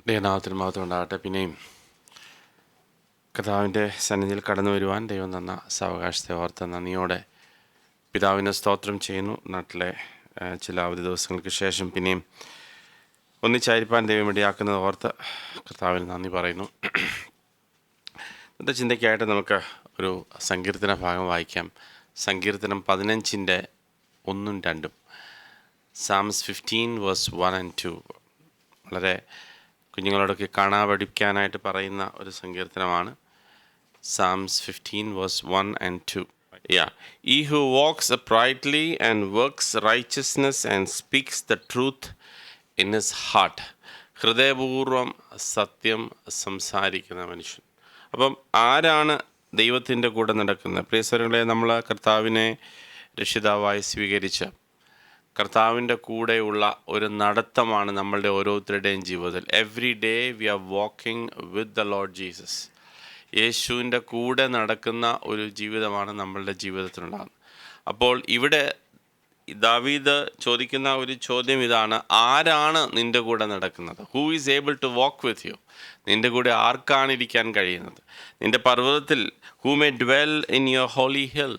ദൈവനാമത്തിന് മഹത്വം ഉണ്ടാകട്ടെ. പിന്നെയും കർത്താവിൻ്റെ സന്നിധിയിൽ കടന്നു വരുവാൻ ദൈവം തന്ന സാവകാശത്തെ ഓർത്ത് നന്ദിയോടെ പിതാവിനെ സ്തോത്രം ചെയ്യുന്നു. നാട്ടിലെ ചില അവധി ദിവസങ്ങൾക്ക് ശേഷം പിന്നെയും ഒന്നിച്ചായിരിക്കാൻ ദൈവം ഇടയാക്കുന്നത് ഓർത്ത് കർത്താവിന് നന്ദി പറയുന്നു. ഇന്നത്തെ ചിന്തയ്ക്കായിട്ട് നമുക്ക് ഒരു സങ്കീർത്തന ഭാഗം വായിക്കാം. സങ്കീർത്തനം 15-1 ഉം 2. Psalms 15 verse 1 and 2. വളരെ കുഞ്ഞുങ്ങളോടൊക്കെ കാണാ പഠിക്കാനായിട്ട് പറയുന്ന ഒരു സങ്കീർത്തനമാണ്. Psalms 15 verse 1 and 2. Yeah. He who walks uprightly and works righteousness and speaks the truth in his heart. ഹൃദയപൂർവം സത്യം സംസാരിക്കുന്ന മനുഷ്യൻ. അപ്പം ആരാണ് ദൈവത്തിൻ്റെ കൂടെ നടക്കുന്നത്? പ്രിയ സഹോദരങ്ങളെ, നമ്മൾ കർത്താവിനെ രക്ഷിതാവായി സ്വീകരിച്ച കർത്താവിൻ്റെ കൂടെയുള്ള ഒരു നടത്തമാണ് നമ്മളുടെ ഓരോരുത്തരുടെയും ജീവിതത്തിൽ. Every day we are walking with the Lord Jesus. യേശുവിൻ്റെ കൂടെ നടക്കുന്ന ഒരു ജീവിതമാണ് നമ്മളുടെ ജീവിതത്തിലുണ്ടാകുന്നത്. അപ്പോൾ ഇവിടെ ദാവീദ് ചോദിക്കുന്ന ഒരു ചോദ്യം ഇതാണ്: ആരാണ് നിൻ്റെ കൂടെ നടക്കുന്നത്? Who is able to walk with you? നിൻ്റെ കൂടെ ആർക്കാണ് ഇരിക്കാൻ കഴിയുന്നത്? നിൻ്റെ പർവ്വതത്തിൽ who may dwell in your holy hill?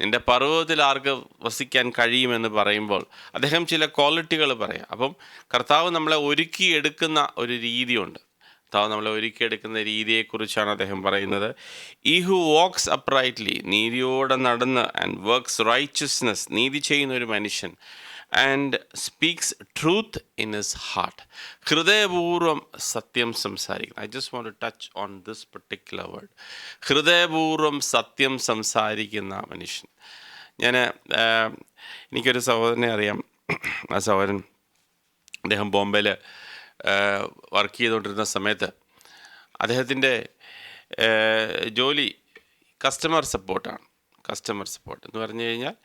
നിൻ്റെ പർവ്വതത്തിൽ ആർക്ക് വസിക്കാൻ കഴിയുമെന്ന് പറയുമ്പോൾ അദ്ദേഹം ചില ക്വാളിറ്റികൾ പറയാം. അപ്പം കർത്താവ് നമ്മളെ ഒരുക്കിയെടുക്കുന്ന ഒരു രീതിയുണ്ട്. കർത്താവ് നമ്മളെ ഒരുക്കിയെടുക്കുന്ന രീതിയെക്കുറിച്ചാണ് അദ്ദേഹം പറയുന്നത്. ഈ ഹു വാക്സ് അപ്രൈറ്റ്ലി, നീതിയോടെ നടന്ന്, ആൻഡ് വർക്ക്സ് റൈച്ചസ്നെസ്, നീതി ചെയ്യുന്ന ഒരു മനുഷ്യൻ, and speaks truth in his heart, ഹൃദയപൂർവ്വം സത്യം സംസാരിക്കണം. I just want to touch on this particular word. ഹൃദയപൂർവ്വം സത്യം സംസാരിക്കുന്ന മനുഷ്യൻ. എനിക്കൊരു സഹോദരനെ അറിയാം. ആ സഹോദരൻ അദ്ദേഹം ബോംബെയിൽ വർക്ക് ചെയ്തുകൊണ്ടിരുന്ന സമയത്ത് അദ്ദേഹത്തിൻ്റെ ജോലി കസ്റ്റമർ സപ്പോർട്ടാണ്. കസ്റ്റമർ സപ്പോർട്ട് എന്ന് പറഞ്ഞു കഴിഞ്ഞാൽ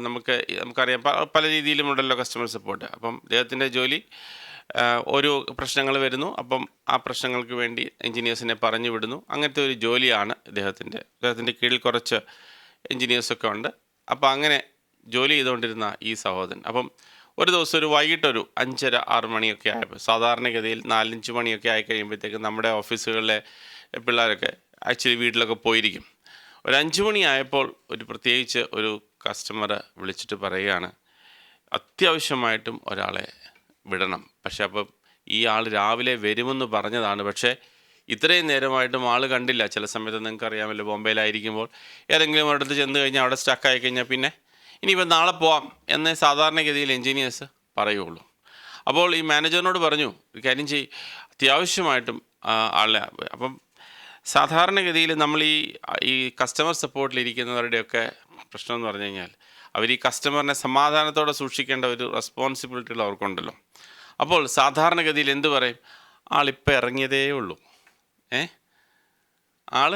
നമുക്കറിയാം പല രീതിയിലുമുണ്ടല്ലോ കസ്റ്റമർ സപ്പോർട്ട്. അപ്പം അദ്ദേഹത്തിൻ്റെ ജോലി, ഓരോ പ്രശ്നങ്ങൾ വരുന്നു, അപ്പം ആ പ്രശ്നങ്ങൾക്ക് വേണ്ടി എൻജിനീയേഴ്സിനെ പറഞ്ഞു വിടുന്നു. അങ്ങനത്തെ ഒരു ജോലിയാണ് അദ്ദേഹത്തിൻ്റെ കീഴിൽ കുറച്ച് എൻജിനീയേഴ്സൊക്കെ ഉണ്ട്. അപ്പോൾ അങ്ങനെ ജോലി ചെയ്തുകൊണ്ടിരുന്ന ഈ സഹോദരൻ അപ്പം ഒരു ദിവസം ഒരു വൈകിട്ടൊരു 5:30-6 മണിയൊക്കെ ആയപ്പോൾ, സാധാരണഗതിയിൽ 4-5 മണിയൊക്കെ ആയി കഴിയുമ്പോഴത്തേക്കും നമ്മുടെ ഓഫീസുകളിലെ പിള്ളേരൊക്കെ ആക്ച്വലി വീട്ടിലൊക്കെ പോയിരിക്കും. ഒരു 5 മണിയായപ്പോൾ പ്രത്യേകിച്ച് ഒരു കസ്റ്റമർ വിളിച്ചിട്ട് പറയുകയാണ്, അത്യാവശ്യമായിട്ടും ഒരാളെ വിടണം. പക്ഷെ അപ്പം ഈ ആൾ രാവിലെ വരുമെന്ന് പറഞ്ഞതാണ്. പക്ഷേ ഇത്രയും നേരമായിട്ടും ആൾ കണ്ടില്ല. ചില സമയത്ത് നിങ്ങൾക്ക് അറിയാമല്ലോ, ബോംബെയിലായിരിക്കുമ്പോൾ ഏതെങ്കിലും ഒരിടത്ത് ചെന്ന് കഴിഞ്ഞാൽ അവിടെ സ്റ്റക്കായി കഴിഞ്ഞാൽ പിന്നെ ഇനിയിപ്പോൾ നാളെ പോവാം എന്നേ സാധാരണഗതിയിൽ എൻജിനീയേഴ്സ് പറയുള്ളൂ. അപ്പോൾ ഈ മാനേജറിനോട് പറഞ്ഞു, ഒരു കാര്യം അത്യാവശ്യമായിട്ടും ആളെ. അപ്പം സാധാരണഗതിയിൽ നമ്മൾ ഈ കസ്റ്റമർ സപ്പോർട്ടിലിരിക്കുന്നവരുടെയൊക്കെ പ്രശ്നം എന്ന് പറഞ്ഞു കഴിഞ്ഞാൽ അവർ ഈ കസ്റ്റമറിനെ സമാധാനത്തോടെ സൂക്ഷിക്കേണ്ട ഒരു റെസ്പോൺസിബിലിറ്റികൾ അവർക്കുണ്ടല്ലോ. അപ്പോൾ സാധാരണഗതിയിൽ എന്ത് പറയും? ആളിപ്പോൾ ഇറങ്ങിയതേ ഉള്ളൂ, ആൾ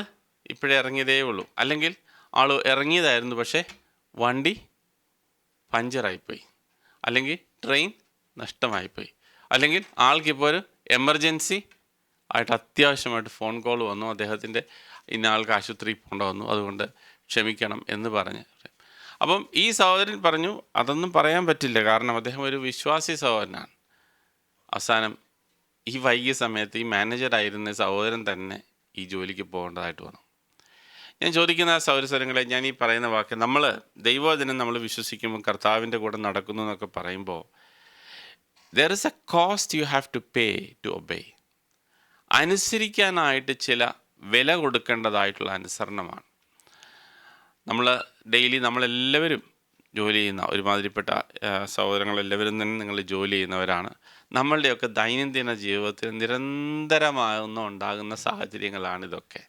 ഇപ്പോഴേ ഇറങ്ങിയതേ ഉള്ളൂ, അല്ലെങ്കിൽ ആൾ ഇറങ്ങിയതായിരുന്നു പക്ഷേ വണ്ടി പഞ്ചറായിപ്പോയി, അല്ലെങ്കിൽ ട്രെയിൻ നഷ്ടമായിപ്പോയി, അല്ലെങ്കിൽ ആൾക്കിപ്പോൾ ഒരു എമർജൻസി ആയിട്ട് അത്യാവശ്യമായിട്ട് ഫോൺ കോൾ വന്നു, അദ്ദേഹത്തിൻ്റെ ഇന്ന ആൾക്ക് ആശുപത്രിയിൽ പോകേണ്ട വന്നു, അതുകൊണ്ട് ക്ഷമിക്കണം എന്ന് പറഞ്ഞ്. അപ്പം ഈ സഹോദരൻ പറഞ്ഞു, അതൊന്നും പറയാൻ പറ്റില്ല, കാരണം അദ്ദേഹം ഒരു വിശ്വാസി സഹോദരനാണ്. അവസാനം ഈ വൈകിയ സമയത്ത് ഈ മാനേജറായിരുന്ന സഹോദരൻ തന്നെ ഈ ജോലിക്ക് പോകേണ്ടതായിട്ട് വന്നു. ഞാൻ ചോദിക്കുന്ന സൗരസ്വരങ്ങളെ, ഞാൻ ഈ പറയുന്ന വാക്ക്, നമ്മൾ ദൈവവചനം നമ്മൾ വിശ്വസിക്കുമ്പോൾ കർത്താവിൻ്റെ കൂടെ നടക്കുന്നു എന്നൊക്കെ പറയുമ്പോൾ there is a cost you have to pay to obey. അനുസരിക്കാനായിട്ട് ചില വില കൊടുക്കേണ്ടതായിട്ടുള്ള അനുസരണമാണ്. നമ്മൾ ഡെയിലി നമ്മളെല്ലാവരും ജോലി ചെയ്യുന്ന ഒരുമാതിരിപ്പെട്ട സഹോദരങ്ങളെല്ലാവരും തന്നെ നിങ്ങൾ ജോലി ചെയ്യുന്നവരാണ്. നമ്മളുടെയൊക്കെ ദൈനംദിന ജീവിതത്തിൽ ഉണ്ടാകുന്ന സാഹചര്യങ്ങളാണിതൊക്കെ.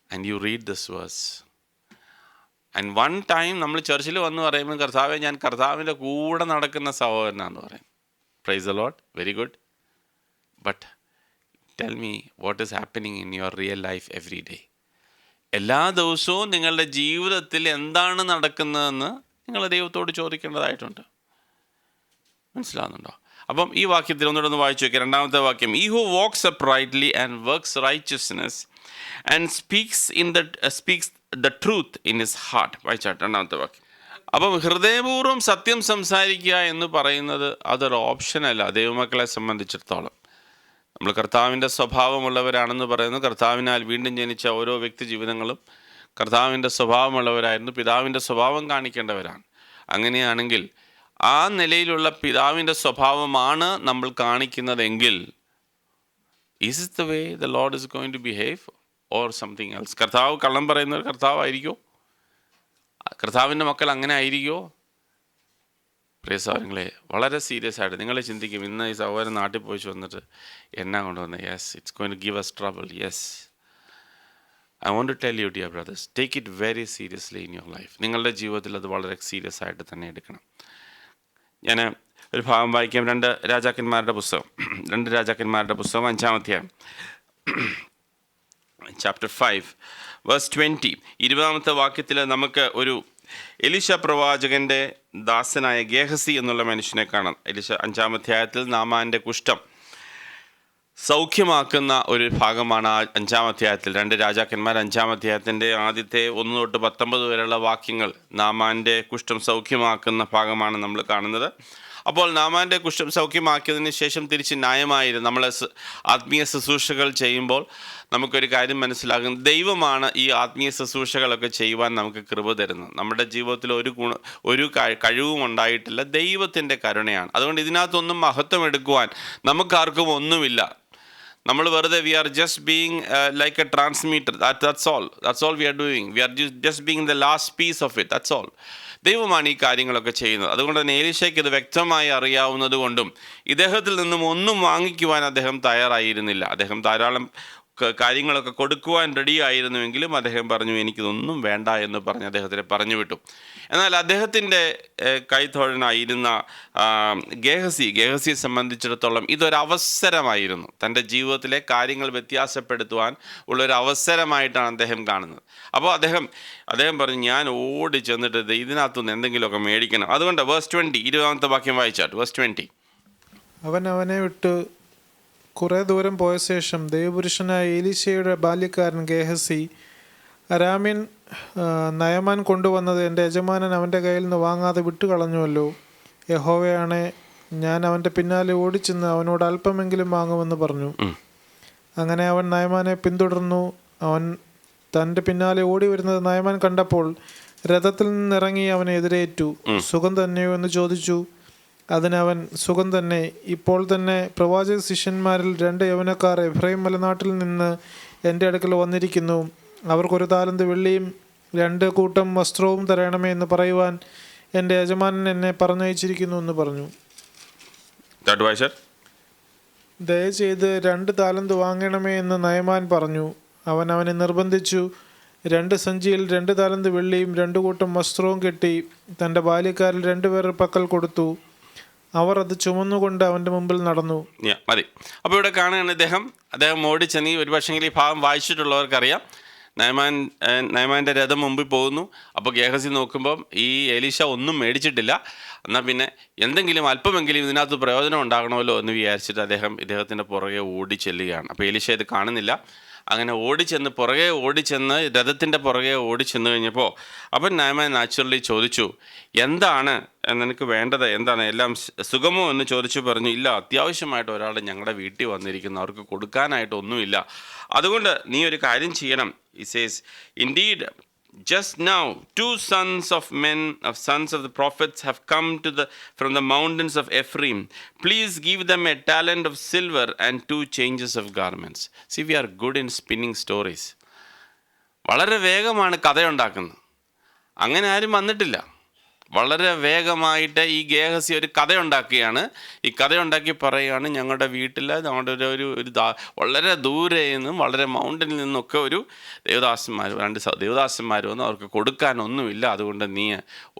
And you read this verse. And one time നമ്മൾ ചർച്ചിൽ വന്ന് പറയുമ്പോൾ, കർത്താവെ, ഞാൻ കർത്താവിൻ്റെ കൂടെ നടക്കുന്ന സഹോദരനാണെന്ന് പറയും. Praise the Lord, very good. But tell me what is happening in your real life every day. എല്ലാ ദിവസവും നിങ്ങളുടെ ജീവിതത്തിൽ എന്താണ് നടക്കുന്നതെന്ന് നിങ്ങൾ ദൈവത്തോട് ചോദിക്കേണ്ടതായിട്ടുണ്ട്. മനസ്സിലാകുന്നുണ്ടോ? അപ്പം ഈ വാക്യത്തിൽ ഒന്നുകൂടെ വായിച്ചു നോക്കിയാൽ, രണ്ടാമത്തെ വാക്യം, ഈ who walks uprightly and works righteousness and speaks the truth in his heart. വായിച്ചാട്ടെ രണ്ടാമത്തെ വാക്യം. അപ്പം ഹൃദയപൂർവ്വം സത്യം സംസാരിക്കുക എന്ന് പറയുന്നത് അതൊരു ഓപ്ഷനല്ല ദൈവമക്കളെ സംബന്ധിച്ചിടത്തോളം. നമ്മൾ കർത്താവിൻ്റെ സ്വഭാവമുള്ളവരാണെന്ന് പറയുന്നു. കർത്താവിനാൽ വീണ്ടും ജനിച്ച ഓരോ വ്യക്തി ജീവിതങ്ങളും കർത്താവിൻ്റെ സ്വഭാവമുള്ളവരായിരുന്നു, പിതാവിൻ്റെ സ്വഭാവം കാണിക്കേണ്ടവരാണ്. അങ്ങനെയാണെങ്കിൽ ആ നിലയിലുള്ള പിതാവിൻ്റെ സ്വഭാവമാണ് നമ്മൾ കാണിക്കുന്നതെങ്കിൽ, is it the way the Lord is going to behave or something else? കർത്താവ് കള്ളം പറയുന്ന ഒരു കർത്താവായിരിക്കുമോ? കർത്താവിൻ്റെ മക്കൾ അങ്ങനെ ആയിരിക്കുമോ? പ്രിയ സഹോദരങ്ങളെ, വളരെ സീരിയസ് ആയിട്ട് നിങ്ങൾ ചിന്തിക്കും, ഇന്ന് ഈ സഹോദരൻ നാട്ടിൽ പോയി വന്നിട്ട് എന്നാ കൊണ്ടുവന്നത്? Yes, it's going to give us trouble. Yes, I want to tell you dear brothers, take it very seriously in your life. നിങ്ങളുടെ ജീവിതത്തിൽ അത് വളരെ സീരിയസ് ആയിട്ട് തന്നെ എടുക്കണം. ഞാൻ ഒരു ഭാഗം വായിക്കാം. 2 രാജാക്കന്മാരുടെ പുസ്തകം 5-ാം അധ്യായം, ചാപ്റ്റർ 5 വേഴ്സ് 20, 20-ാമത്തെ വാക്യത്തിൽ നമുക്ക് ഒരു എലീശ പ്രവാചകൻ്റെ ദാസനായ ഗേഹസി എന്നുള്ള മനുഷ്യനെ കാണാം. 5-ാം അധ്യായത്തിൽ നാമാൻ്റെ കുഷ്ഠം സൗഖ്യമാക്കുന്ന ഒരു ഭാഗമാണ് ആ 5-ാം അധ്യായത്തിൽ. 2 രാജാക്കന്മാർ 5-ാം അധ്യായത്തിൻ്റെ ആദ്യത്തെ 1 തൊട്ട് 19 വരെയുള്ള വാക്യങ്ങൾ നാമാൻ്റെ കുഷ്ഠം സൗഖ്യമാക്കുന്ന ഭാഗമാണ് നമ്മൾ കാണുന്നത്. അപ്പോൾ നാമാൻ്റെ കുഷ്ഠം സൗഖ്യമാക്കിയതിന് ശേഷം തിരിച്ച് ന്യായമായിരുന്നു. നമ്മൾ ആത്മീയ ശുശ്രൂഷകൾ ചെയ്യുമ്പോൾ നമുക്കൊരു കാര്യം മനസ്സിലാകും, ദൈവമാണ് ഈ ആത്മീയ ശുശ്രൂഷകളൊക്കെ ചെയ്യുവാൻ നമുക്ക് കൃപ തരുന്നത്. നമ്മുടെ ജീവിതത്തിൽ ഒരു കഴിവും ഉണ്ടായിട്ടില്ല, ദൈവത്തിൻ്റെ കരുണയാണ്. അതുകൊണ്ട് ഇതിനകത്തൊന്നും മഹത്വം എടുക്കുവാൻ നമുക്കാർക്കും ഒന്നുമില്ല. നമ്മൾ വെറുതെ we are just being like a transmitter. That's all we are doing. We are just being the last piece of it. That's all. ദൈവമാണ് ഈ കാര്യങ്ങളൊക്കെ ചെയ്യുന്നത്. അതുകൊണ്ട് തന്നെ എലീശയ്ക്ക് ഇത് വ്യക്തമായി അറിയാവുന്നത് കൊണ്ടും ഇദ്ദേഹത്തിൽ നിന്നും ഒന്നും വാങ്ങിക്കുവാൻ അദ്ദേഹം തയ്യാറായിരുന്നില്ല. അദ്ദേഹം ധാരാളം കാര്യങ്ങളൊക്കെ കൊടുക്കുവാൻ റെഡി ആയിരുന്നുവെങ്കിലും അദ്ദേഹം പറഞ്ഞു, എനിക്കിതൊന്നും വേണ്ട എന്ന് പറഞ്ഞ് അദ്ദേഹത്തിനെ പറഞ്ഞു വിട്ടു. എന്നാൽ അദ്ദേഹത്തിൻ്റെ കൈത്തോഴനായിരുന്ന ഗേഹസിയെ സംബന്ധിച്ചിടത്തോളം ഇതൊരവസരമായിരുന്നു. തൻ്റെ ജീവിതത്തിലെ കാര്യങ്ങൾ വ്യത്യാസപ്പെടുത്തുവാൻ ഉള്ളൊരു അവസരമായിട്ടാണ് അദ്ദേഹം കാണുന്നത്. അപ്പോൾ അദ്ദേഹം പറഞ്ഞു, ഞാൻ ഓടി ചെന്നിട്ട് ഇതിനകത്തുനിന്ന് എന്തെങ്കിലുമൊക്കെ മേടിക്കണം. അതുകൊണ്ട് വേഴ്സ് 20, 20-ാമത്തെ വാക്യം വായിച്ചാട്ട്. വേഴ്സ് 20, അവനെ വിട്ട് കുറേ ദൂരം പോയ ശേഷം ദൈവപുരുഷനായ എലീശയുടെ ബാല്യക്കാരൻ ഗേഹസി, അരാമ്യൻ നയമാൻ കൊണ്ടുവന്നത് എൻ്റെ യജമാനൻ അവൻ്റെ കയ്യിൽ നിന്ന് വാങ്ങാതെ വിട്ടുകളഞ്ഞുവല്ലോ. യഹോവയാണെ, ഞാൻ അവൻ്റെ പിന്നാലെ ഓടിച്ചെന്ന് അവനോട് അല്പമെങ്കിലും വാങ്ങുമെന്ന് പറഞ്ഞു. അങ്ങനെ അവൻ നയമാനെ പിന്തുടർന്നു. അവൻ തൻ്റെ പിന്നാലെ ഓടി വരുന്നത് നയമാൻ കണ്ടപ്പോൾ രഥത്തിൽ നിന്നിറങ്ങി അവനെ എതിരേറ്റു. സുഖം തന്നെയോ എന്ന് ചോദിച്ചു. അതിനവൻ, സുഖം തന്നെ. ഇപ്പോൾ തന്നെ പ്രവാചക ശിഷ്യന്മാരിൽ 2 യൗവനക്കാർ എഫ്രൈം മലനാട്ടിൽ നിന്ന് എൻ്റെ അടുക്കൽ വന്നിരിക്കുന്നു. അവർക്കൊരു താലന്ത് വെള്ളിയും 2 കൂട്ടം വസ്ത്രവും തരണമേ എന്ന് പറയുവാൻ എൻ്റെ യജമാനൻ എന്നെ പറഞ്ഞയച്ചിരിക്കുന്നു എന്ന് പറഞ്ഞു. ദയചെയ്ത് 2 താലന്ത് വാങ്ങണമേ എന്ന് നയമാൻ പറഞ്ഞു. അവനെ നിർബന്ധിച്ചു. 2 സഞ്ചിയിൽ 2 താലന്ത് വെള്ളിയും 2 കൂട്ടം വസ്ത്രവും കെട്ടി തൻ്റെ ബാല്യക്കാരിൽ 2 പേരുടെ പക്കൽ കൊടുത്തു. അവർ അത് ചുമന്നുകൊണ്ട് അവൻ്റെ മുമ്പിൽ നടന്നു. മതി. അപ്പോൾ ഇവിടെ കാണുകയാണ് അദ്ദേഹം ഓടിച്ചെന്ന്. ഒരു പക്ഷേങ്കിൽ ഈ ഭാഗം വായിച്ചിട്ടുള്ളവർക്കറിയാം. നയമാൻ്റെ രഥം മുമ്പിൽ പോകുന്നു. അപ്പോൾ ഗേഹസി നോക്കുമ്പം ഈ എലീശ ഒന്നും മേടിച്ചിട്ടില്ല. എന്നാൽ പിന്നെ എന്തെങ്കിലും അല്പമെങ്കിലും ഇതിനകത്ത് പ്രയോജനം ഉണ്ടാകണമല്ലോ എന്ന് വിചാരിച്ചിട്ട് ഇദ്ദേഹത്തിൻ്റെ പുറകെ ഓടി ചെല്ലുകയാണ്. അപ്പോൾ എലീശ ഇത് കാണുന്നില്ല. അങ്ങനെ ഓടിച്ചെന്ന് രഥത്തിൻ്റെ പുറകെ ഓടിച്ചെന്ന് കഴിഞ്ഞപ്പോൾ അപ്പം നയമാൻ നാച്ചുറലി ചോദിച്ചു, എന്താണ് നിനക്ക് വേണ്ടത്, എന്താണ്, എല്ലാം സുഖമോ എന്ന് ചോദിച്ചു. പറഞ്ഞു, ഇല്ല, അത്യാവശ്യമായിട്ട് ഒരാൾ ഞങ്ങളുടെ വീട്ടിൽ വന്നിരിക്കുന്നു, അവർക്ക് കൊടുക്കാനായിട്ടൊന്നുമില്ല. അതുകൊണ്ട് നീ ഒരു കാര്യം ചെയ്യണം. He says, indeed, just now 2 sons of the prophets have come from the mountains of Ephraim. Please give them a talent of silver and 2 changes of garments. See, we are good in spinning stories. വളരെ വേഗമാണ് കഥയുണ്ടാക്കുന്നത്. അങ്ങനെ ആരും വന്നിട്ടില്ല. വളരെ വേഗമായിട്ട് ഈ Gehazi ഒരു കഥയുണ്ടാക്കുകയാണ്. ഈ കഥയുണ്ടാക്കി പറയുകയാണ്, ഞങ്ങളുടെ വീട്ടിൽ നമ്മുടെ ഒരു വളരെ ദൂരെ നിന്നും വളരെ മൗണ്ടനിൽ നിന്നൊക്കെ ഒരു 2 ദേവദാസന്മാർ വന്ന് അവർക്ക് കൊടുക്കാനൊന്നുമില്ല. അതുകൊണ്ട് നീ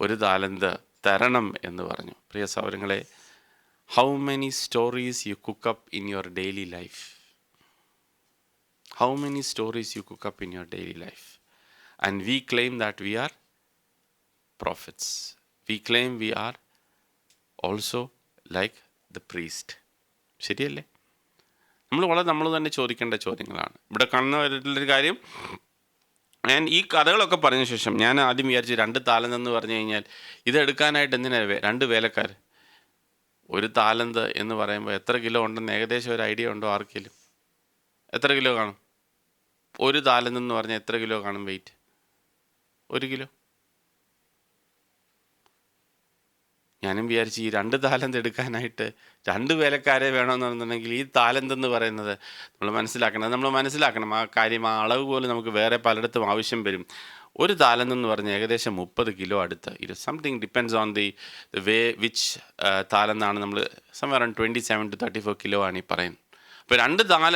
1 താലന്ത് തരണം എന്ന് പറഞ്ഞു. പ്രിയ സഹോദരങ്ങളെ, how many stories you cook up in your daily life? How many stories you cook up in your daily life? And we claim that we are prophets. We claim we are also like the priest. ശരിയല്ലേ? നമ്മൾ തന്നെ ചോദിക്കേണ്ട ചോദ്യങ്ങളാണ്. ഇവിടെ കാണുന്നവരുടെ കാര്യം, ഞാൻ ഈ കഥകളൊക്കെ പറഞ്ഞ ശേഷം ഞാൻ ആദ്യം വിചാരിച്ചു 2 താലന്ത് എന്ന് പറഞ്ഞു കഴിഞ്ഞാൽ ഇതെടുക്കാനായിട്ട് എന്തിനാണ് 2 വേലക്കാർ? ഒരു താലന്ത് എന്ന് പറയുമ്പോൾ എത്ര കിലോ ഉണ്ടെന്ന് ഏകദേശം ഒരു ഐഡിയ ഉണ്ടോ ആർക്കെങ്കിലും? എത്ര കിലോ കാണും? ഒരു താലന്ത് എന്ന് പറഞ്ഞാൽ എത്ര കിലോ കാണും വെയിറ്റ്? 1 കിലോ. ഞാനും വിചാരിച്ചു ഈ 2 താലന്ത് എടുക്കാനായിട്ട് 2 വേലക്കാരെ വേണമെന്നുണ്ടെങ്കിൽ ഈ താലന്ത് എന്ന് പറയുന്നത് നമ്മൾ മനസ്സിലാക്കണം ആ കാര്യം, ആ അളവ് പോലും നമുക്ക് വേറെ പലയിടത്തും ആവശ്യം വരും. ഒരു താലന്ത് എന്ന് പറഞ്ഞാൽ ഏകദേശം 30 കിലോ അടുത്ത്. ഇത് something depends on the way which താലന്താണ്. നമ്മൾ സംവർ അറൗണ്ട് 27 to 34 കിലോ ആണ് ഈ പറയുന്നത്.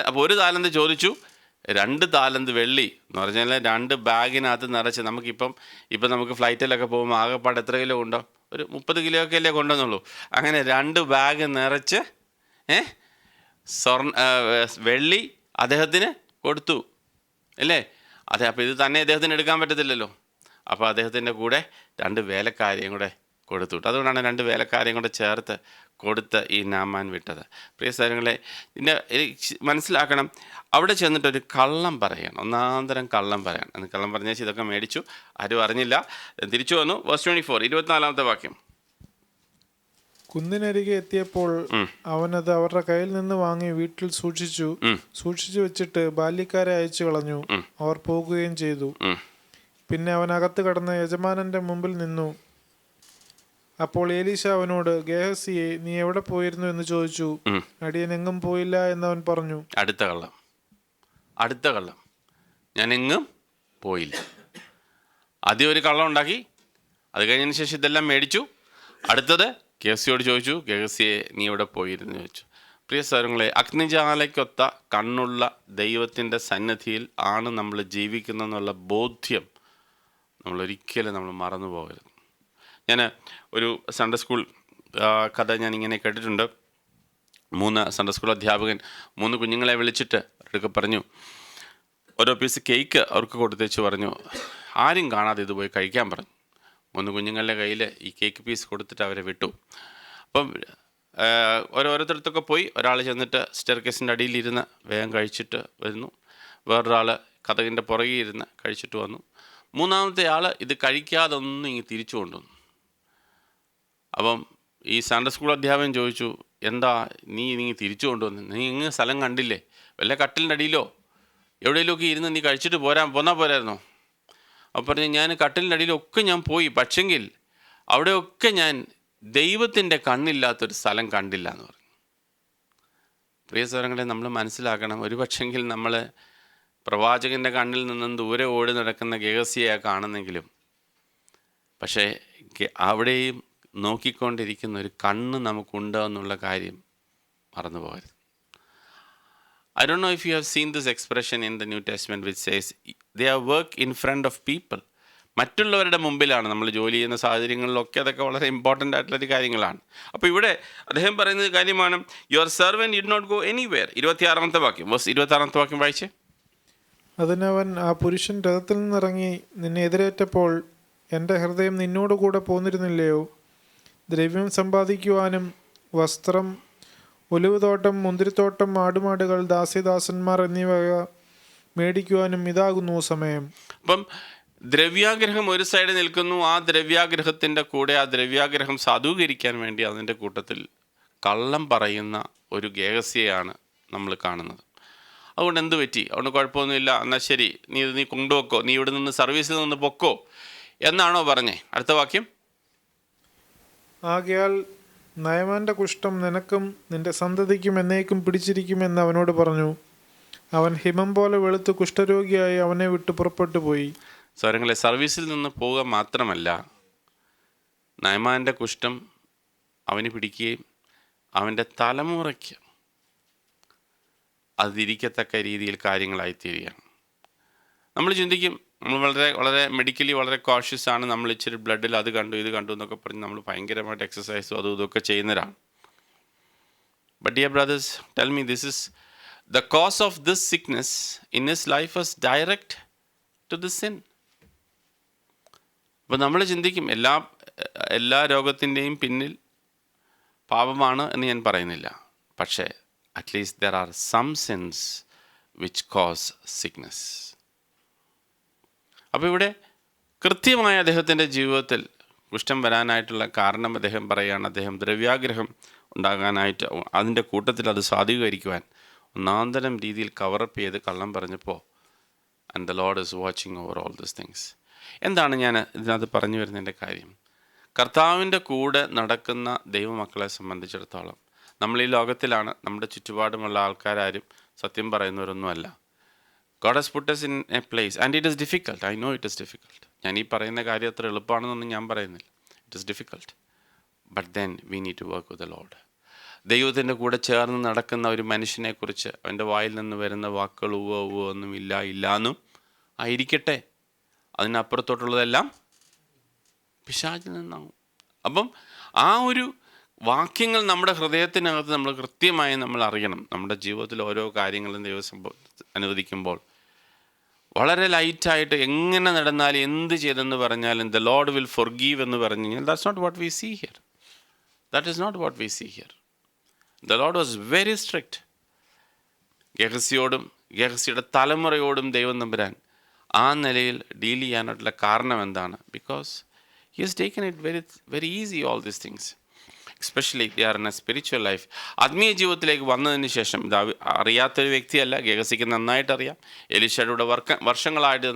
അപ്പോൾ ഒരു താലന്ത് ചോദിച്ചു, 2 താലന്ത് വെള്ളി എന്ന് പറഞ്ഞാൽ 2 ബാഗിനകത്ത് നിറച്ച് ഇപ്പം നമുക്ക് ഫ്ലൈറ്റിലൊക്കെ പോകുമ്പോൾ ആകെപ്പാട് എത്ര കിലോ ഉണ്ടോ? ഒരു 30 കിലോ ഒക്കെ അല്ലേ കൊണ്ടുവന്നുള്ളൂ. അങ്ങനെ 2 ബാഗ് നിറച്ച് വെള്ളി അദ്ദേഹത്തിന് കൊടുത്തു അല്ലേ? അതെ. അപ്പോൾ ഇത് തന്നെ അദ്ദേഹത്തിന് എടുക്കാൻ പറ്റത്തില്ലല്ലോ. അപ്പോൾ അദ്ദേഹത്തിൻ്റെ കൂടെ 2 വേലക്കാരെയും കൂടെ കൊടുത്തു. അതുകൊണ്ടാണ് 2 വേലക്കാരെയും കൂടെ ചേർത്ത് കൊടുത്ത് ഈ നാമാൻ വിട്ടത്. പ്രിയ സഹോദരങ്ങളെ, മനസ്സിലാക്കണം, അവിടെ ചെന്നിട്ടൊരു കള്ളം പറയണം, ഒന്നാന്തരം കള്ളം പറയണം. എന്ന് കള്ളം പറഞ്ഞാൽ ഇതൊക്കെ മേടിച്ചു, ആരും അറിഞ്ഞില്ല, തിരിച്ചു വന്നു. വേഴ്സ് 24, 24ാമത്തെ വാക്യം. കുന്നിനരികെ എത്തിയപ്പോൾ അവനത് അവരുടെ കയ്യിൽ നിന്ന് വാങ്ങി വീട്ടിൽ സൂക്ഷിച്ചു വെച്ചിട്ട് ബാല്യക്കാരെ അയച്ചു കളഞ്ഞു. അവർ പോകുകയും ചെയ്തു. പിന്നെ അവൻ അകത്ത് കടന്ന് യജമാനന്റെ മുമ്പിൽ നിന്നു. അപ്പോൾ എലീശ അവനോട്, ഗേഹസിയെ, നീ എവിടെ പോയിരുന്നു എന്ന് ചോദിച്ചു. അടിയൻ എങ്ങും പോയില്ല എന്നവൻ പറഞ്ഞു. അടുത്ത കള്ളം, ഞാൻ എങ്ങും പോയില്ല. ആദ്യം ഒരു കള്ളം ഉണ്ടാക്കി, അത് കഴിഞ്ഞതിന് ശേഷം ഇതെല്ലാം മേടിച്ചു. അടുത്തത് ഗേഹസിയോട് ചോദിച്ചു, ഗേഹസിയെ, നീ എവിടെ പോയിരുന്നു ചോദിച്ചു. പ്രിയ സഹോദരങ്ങളെ, അഗ്നിജ്വാലയ്ക്കൊത്ത കണ്ണുള്ള ദൈവത്തിൻ്റെ സന്നിധിയിൽ ആണ് നമ്മൾ ജീവിക്കുന്നതെന്നുള്ള ബോധ്യം നമ്മളൊരിക്കലും മറന്നു പോകരുത്. ഞാൻ ഒരു സൺഡേ സ്കൂൾ കഥ ഞാനിങ്ങനെ കേട്ടിട്ടുണ്ട്. 3 സൺഡേ സ്കൂൾ അധ്യാപകൻ 3 കുഞ്ഞുങ്ങളെ വിളിച്ചിട്ട് അവർക്ക് പറഞ്ഞു, ഓരോ പീസ് കേക്ക് അവർക്ക് കൊടുത്തേച്ച് പറഞ്ഞു, ആരും കാണാതെ ഇത് പോയി കഴിക്കാൻ പറഞ്ഞു. 3 കുഞ്ഞുങ്ങളുടെ കയ്യിൽ ഈ കേക്ക് പീസ് കൊടുത്തിട്ട് അവരെ വിട്ടു. അപ്പം ഓരോരുത്തരത്തൊക്കെ പോയി. ഒരാൾ ചെന്നിട്ട് സ്റ്റെയർകേസിൻ്റെ അടിയിലിരുന്ന് വേഗം കഴിച്ചിട്ട് വരുന്നു. വേറൊരാൾ കതകിൻ്റെ പുറകെ ഇരുന്ന് കഴിച്ചിട്ട് വന്നു. 3ാമത്തെ ആൾ ഇത് കഴിക്കാതെ ഒന്നും ഇങ്ങ് തിരിച്ചു കൊണ്ടുവന്നു. അപ്പം ഈ സൺഡേ സ്കൂൾ അധ്യാപകൻ ചോദിച്ചു, എന്താ നീ തിരിച്ചു കൊണ്ടുവന്നു? നീ ഇങ്ങ് സ്ഥലം കണ്ടില്ലേ? വല്ല കട്ടിലിൻ്റെ അടിയിലോ എവിടെയെങ്കിലുമൊക്കെ ഇരുന്ന് നീ കഴിച്ചിട്ട് പോന്നാ പോരായിരുന്നോ? അപ്പോൾ പറഞ്ഞു, ഞാൻ കട്ടിലിൻ്റെ അടിയിലൊക്കെ ഞാൻ പോയി, പക്ഷെങ്കിൽ അവിടെയൊക്കെ ഞാൻ ദൈവത്തിൻ്റെ കണ്ണില്ലാത്തൊരു സ്ഥലം കണ്ടില്ല എന്ന് പറഞ്ഞു. പ്രിയ സഹോദരങ്ങളെ, നമ്മൾ മനസ്സിലാക്കണം, ഒരു പക്ഷെങ്കിൽ നമ്മൾ പ്രവാചകൻ്റെ കണ്ണിൽ നിന്നും ദൂരെ ഓടി നടക്കുന്ന ഗേഹസിയെ കാണുന്നെങ്കിലും, പക്ഷേ അവിടെയും നോക്കിക്കൊണ്ടിരിക്കുന്ന ഒരു കണ്ണ് നമുക്കുണ്ടോ എന്നുള്ള കാര്യം മറന്നു പോകരുത്. I don't know if you have seen this expression in the New Testament which says they are work in front of people. മറ്റുള്ളവരുടെ മുമ്പിലാണ് നമ്മൾ ജോലി ചെയ്യുന്ന സാഹചര്യങ്ങളിലൊക്കെ അതൊക്കെ വളരെ ഇമ്പോർട്ടൻ്റ് ആയിട്ടുള്ളൊരു കാര്യങ്ങളാണ്. അപ്പോൾ ഇവിടെ അദ്ദേഹം പറയുന്നത് കാര്യമാണ്, your servant did not go anywhere. 26ാമത്തെ വാക്യം, 26ാമത്തെ വാക്യം വായിച്ചേ. അതിനവൻ, ആ പുരുഷൻ രഥത്തിൽ നിന്നിറങ്ങി നിന്നെ എതിരേറ്റപ്പോൾ എൻ്റെ ഹൃദയം നിന്നോട് കൂടെ പോന്നിരുന്നില്ലയോ? ദ്രവ്യം സമ്പാദിക്കുവാനും വസ്ത്രം, ഒലിവുതോട്ടം, മുന്തിരിത്തോട്ടം, ആടുമാടുകൾ, ദാസ്യദാസന്മാർ എന്നിവ മേടിക്കുവാനും ഇതാകുന്നു സമയം. അപ്പം ദ്രവ്യാഗ്രഹം ഒരു സൈഡിൽ നിൽക്കുന്നു. ആ ദ്രവ്യാഗ്രഹത്തിൻ്റെ കൂടെ ആ ദ്രവ്യാഗ്രഹം സാധൂകരിക്കാൻ വേണ്ടി അതിൻ്റെ കൂട്ടത്തിൽ കള്ളം പറയുന്ന ഒരു ഗേഹസിയെയാണ് നമ്മൾ കാണുന്നത്. അതുകൊണ്ട് എന്ത് പറ്റി? അതുകൊണ്ട് കുഴപ്പമൊന്നുമില്ല, എന്നാൽ ശരി, നീ കൊണ്ടുവെക്കോ, നീ ഇവിടെ നിന്ന് സർവീസിൽ നിന്ന് പൊക്കോ എന്നാണോ പറഞ്ഞേ? അടുത്ത വാക്യം, ആകയാൽ നയമാന്റെ കുഷ്ഠം നിനക്കും നിന്റെ സന്തതിക്കും എന്നേക്കും പിടിച്ചിരിക്കുമെന്ന് അവനോട് പറഞ്ഞു. അവൻ ഹിമം പോലെ വെളുത്ത് കുഷ്ഠരോഗിയായി അവനെ വിട്ട് പുറപ്പെട്ടു പോയി. സ്വരങ്ങളെ, സർവീസിൽ നിന്ന് പോവുക മാത്രമല്ല, നയമാൻ്റെ കുഷ്ഠം അവന് പിടിക്കുകയും അവൻ്റെ തലമുറയ്ക്ക് അതിരിക്കത്തക്ക രീതിയിൽ കാര്യങ്ങളായിത്തീരുകയാണ്. നമ്മൾ ചിന്തിക്കും, നമ്മൾ വളരെ മെഡിക്കലി വളരെ കോഷ്യസ് ആണ്, നമ്മൾ ഇച്ചിരി ബ്ലഡിൽ അത് കണ്ടു ഇത് കണ്ടു എന്നൊക്കെ പറഞ്ഞ് നമ്മൾ ഭയങ്കരമായിട്ട് എക്സസൈസും അതും ഇതൊക്കെ ചെയ്യുന്നവരാണ്. But dear brothers, tell me, this is the cause of this sickness in his life was direct to the sin. അപ്പോൾ നമ്മൾ ചിന്തിക്കും എല്ലാ രോഗത്തിൻ്റെയും പിന്നിൽ പാപമാണ് എന്ന് ഞാൻ പറയുന്നില്ല, പക്ഷേ at least there are some sins which cause sickness. അപ്പോൾ ഇവിടെ കൃത്യമായ അദ്ദേഹത്തിൻ്റെ ജീവിതത്തിൽ കുഷ്ഠം വരാനായിട്ടുള്ള കാരണം അദ്ദേഹം പറയുകയാണ്. അദ്ദേഹം ദ്രവ്യാഗ്രഹം ഉണ്ടാകാനായിട്ട് അതിൻ്റെ കൂട്ടത്തിൽ അത് സാധൂകരിക്കുവാൻ ഒന്നാന്തരം രീതിയിൽ കവറപ്പ് ചെയ്ത് കള്ളം പറഞ്ഞപ്പോൾ and the Lord is watching over all these things. എന്താണ് ഞാൻ ഇതിനകത്ത് പറഞ്ഞു വരുന്നതിൻ്റെ കാര്യം? കർത്താവിൻ്റെ കൂടെ നടക്കുന്ന ദൈവമക്കളെ സംബന്ധിച്ചിടത്തോളം നമ്മൾ ഈ ലോകത്തിലാണ്, നമ്മുടെ ചുറ്റുപാടുമുള്ള ആൾക്കാരും സത്യം പറയുന്നവരൊന്നുമല്ല. God has put us in a place and it is difficult. I know it is difficult. ഞാൻ ഈ പറയുന്ന കാര്യം അത്ര എളുപ്പമാണെന്നൊന്നും ഞാൻ പറയുന്നില്ല. It is difficult. But then we need to work with the Lord. ദൈവത്തിൻ്റെ കൂടെ ചേർന്ന് നടക്കുന്ന ഒരു മനുഷ്യനെക്കുറിച്ച് അവൻ്റെ വായിൽ നിന്ന് വരുന്ന വാക്കുകൾ ഉവ്വ ഒന്നും ഇല്ലാന്നും ആയിരിക്കട്ടെ, അതിനപ്പുറത്തോട്ടുള്ളതെല്ലാം പിശാചിൽ നിന്നാവും. അപ്പം ആ ഒരു വാക്യങ്ങൾ നമ്മുടെ ഹൃദയത്തിനകത്ത് നമ്മൾ കൃത്യമായി നമ്മൾ അറിയണം. നമ്മുടെ ജീവിതത്തിൽ ഓരോ കാര്യങ്ങളും ദൈവം അനുവദിക്കുമ്പോൾ വളരെ ലൈറ്റായിട്ട് എങ്ങനെ നടന്നാലും എന്ത് ചെയ്തെന്ന് പറഞ്ഞാലും ദ ലോർഡ് വിൽ ഫൊർഗീവ് എന്ന് പറഞ്ഞു കഴിഞ്ഞാൽ that's not what we see here. That is not what we see here. The Lord was very strict. ഗഹസിയോടും ഗഹസിയുടെ തലമുറയോടും ദൈവം തമ്പുരാൻ ആ നിലയിൽ ഡീൽ ചെയ്യാനായിട്ടുള്ള കാരണം എന്താണ്? Because he has taken it very very easy all these things, especially they are in a spiritual life. ആത്മീയ ജീവിതത്തിലേക്ക് വന്നതിന് ശേഷം ഇത് അറിയാത്തൊരു വ്യക്തിയല്ല, ഗഹസിക്ക് നന്നായിട്ട് അറിയാം. എലീശയുടെ വർഷങ്ങളായിട്ട്